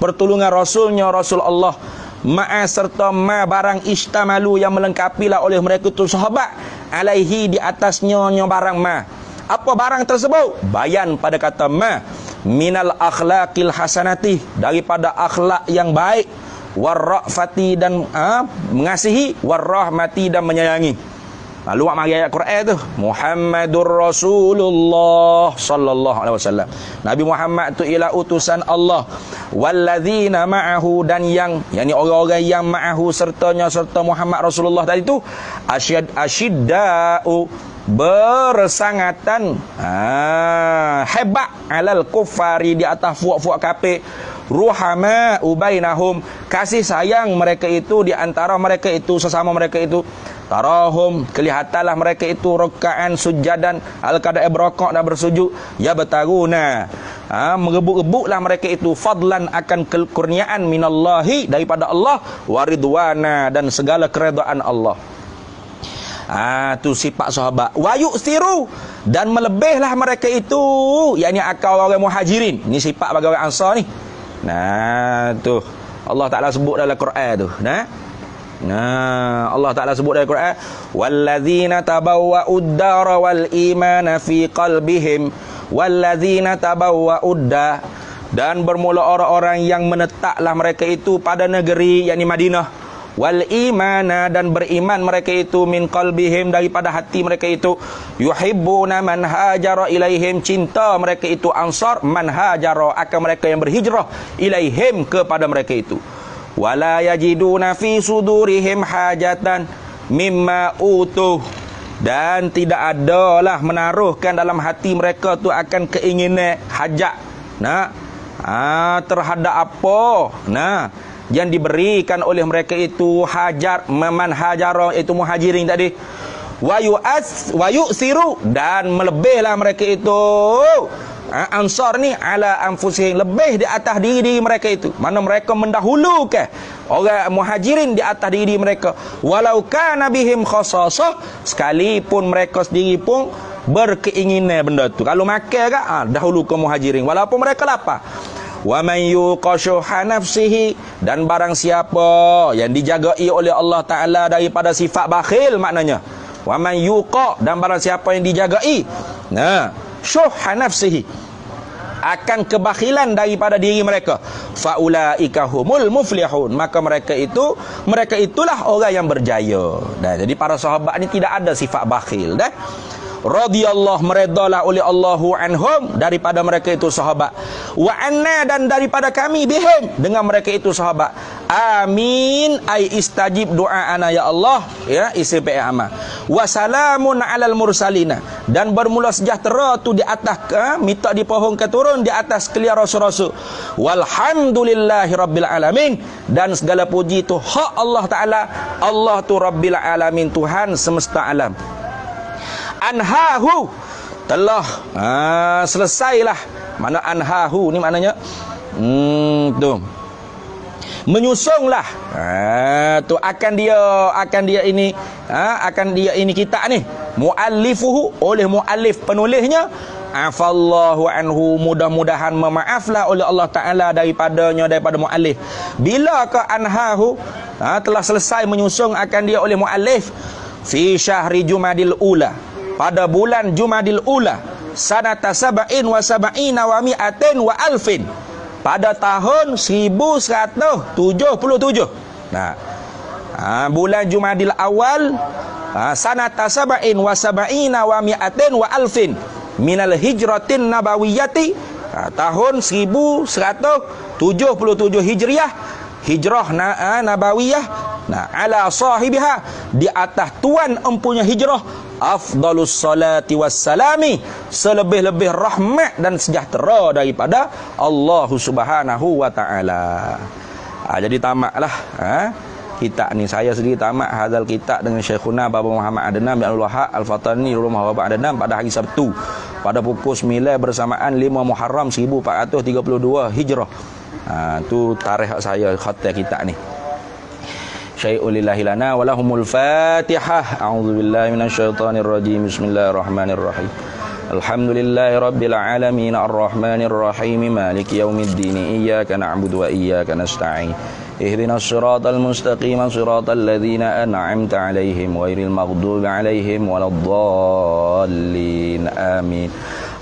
pertolongan Rasulnya, Rasul Allah, ma'a serta ma barang istamalu, yang melengkapilah oleh mereka itu sahabat, alaihi, di atasnya barang ma. Apa barang tersebut? Bayan pada kata ma, minal akhlaqil hasanati, daripada akhlak yang baik, warrafati dan mengasihi, warrahmati dan menyayangi. Lalu mari ayat Quran tu, Muhammadur Rasulullah sallallahu alaihi wasallam. Nabi Muhammad tu ialah utusan Allah. Walladzina ma'ahu, dan yang yakni orang-orang yang ma'ahu sertanya serta Muhammad Rasulullah tadi tu asyidda'u, bersangatan hebat alal kufari, di atas fuak-fuak kafir, ruhama ubainahum, kasih sayang mereka itu di antara mereka itu sesama mereka itu, tarahum, kelihatanlah mereka itu ruka'an sujadan al-qada'i berokok dan bersujud, ya bertaruna, mengebuk-gebuklah mereka itu fadlan akan kekurniaan minallahi, daripada Allah, waridwana, dan segala keredaan Allah. Tu sifat sahabat. Wa yu'thiru, dan melebihlah mereka itu, yakni akal orang muhajirin. Ini sifat bagi orang Ansar ni. Tu Allah Taala sebut dalam Quran tu. Allah Ta'ala sebut dalam Quran, walladzina tabawwa'ud dara wal imana fi qalbihim, walladzina tabawwa'ud dar, dan bermula orang-orang yang menetaplah mereka itu pada negeri yakni Madinah, wal imana, dan beriman mereka itu min qalbihim, daripada hati mereka itu, yuhibbuna man hajara ilaihim, cinta mereka itu Ansar, man hajara, akan mereka yang berhijrah, ilaihim, kepada mereka itu, wala yajiduna fi sudurihim hajatan mimma utuh, dan tidak adalah menaruhkan dalam hati mereka tu akan keinginan hajat terhadap apa yang diberikan oleh mereka itu, hajar, man hajara itu muhajirin tadi, wa yu'siru, dan melebihlah mereka itu Ansar ni ala anfusihim, lebih di atas diri mereka itu, mana mereka mendahulukan orang muhajirin di atas diri mereka, walau kana bihim khasasah, sekalipun mereka sendiri pun berkeinginan benda tu. Kalau makan kan dahulu ke muhajirin walaupun mereka lapar. Wa man yuqashuha nafsihi, dan barang siapa yang dijagai oleh Allah Taala daripada sifat bakhil, maknanya wa man yuqa, dan barang siapa yang dijagai syuhha nafsihi, akan kebakhilan daripada diri mereka, faulaika humul muflihun, maka mereka itulah orang yang berjaya. Jadi para sahabat ni tidak ada sifat bakhil radhiyallahu, meredalah oleh Allahu anhum, daripada mereka itu sahabat, wa anna, dan daripada kami bihim, dengan mereka itu sahabat. Amin, ai istajib doa ana ya Allah, ya isim fi'il amar. Wa salamun alal mursalina, dan bermula sejahtera tu di atas minta dipohongkan turun di atas sekalian rasul-rasul. Walhamdulillahi rabbil alamin, dan segala puji tu hak Allah Taala, Allah tu rabbil alamin, Tuhan semesta alam. Anhahu, telah selesailah. Mana anhahu ni maknanya menyusunglah tu akan dia ini kitab ni, muallifuhu, oleh muallif penulisnya, afallahu anhu, mudah-mudahan memaaflah oleh Allah Ta'ala daripada muallif. Bila ke anhahu telah selesai menyusung akan dia oleh muallif, fi syahri Jumadil Ula, pada bulan Jumadil Ula, sanata sab'in wa sab'ina wa mi'atin wa alfin, pada tahun 1177. Bulan Jumadil Awal, sanata sab'in wa sab'ina wa mi'atin wa alfin minal hijratin nabawiyati, tahun 1177 Hijriah, hijrah nabawiyah, ala sahibiha, di atas tuan empunya hijrah, afdalus salati wassalami, selebih-lebih rahmat dan sejahtera daripada Allah Subhanahu wa taala. Jadi tamatlah kitab ni, saya sendiri tamat hadzal kitab dengan Syekhuna Baba Muhammad Adnan bin Abdul Wahab Al-Fatani rumah Baba Adnan pada hari Sabtu pada pukul 9 bersamaan 5 Muharram 1432 Hijrah. Tu tarikh saya khatam kitab ni. Syai'ul lillahi lana wa lahumul Fatihah. A'udzubillahi minasyaitonir rajim. Bismillahirrahmanirrahim. Alhamdulillahi rabbil alamin arrahmanir rahim maliki yaumiddin iyyaka na'budu wa iyyaka nasta'in. Ihdinas siratal mustaqim siratal ladzina an'amta 'alaihim ghairil maghdubi 'alaihim waladdallin. Amin.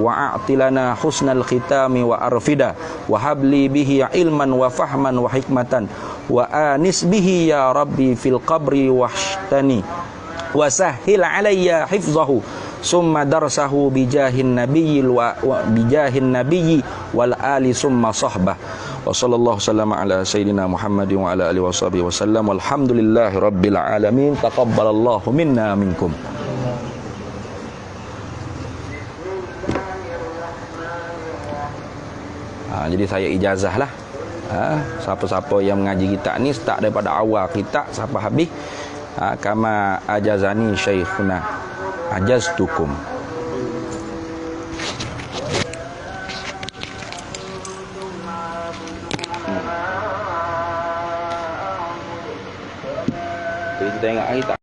wa a'tilana husnal khitami wa arfida wa habli bihi ilman wa fahman wa hikmatan wa anis bihi ya rabbi fil qabri washtani wa sahhil alayya hifzahu summa darsahu bijahin nabiyyi wal ali summa sahbah wa sallallahu sallama ala sayyidina Muhammadin wa ala alihi washabihi wasallam walhamdulillahi rabbil alamin taqabbalallahu minna minkum. Jadi saya ijazah lah. Siapa-siapa yang mengaji kita ni start daripada awal kita sampai habis. Kama ajazani syekhuna ajaztukum. Kita tengok hari tak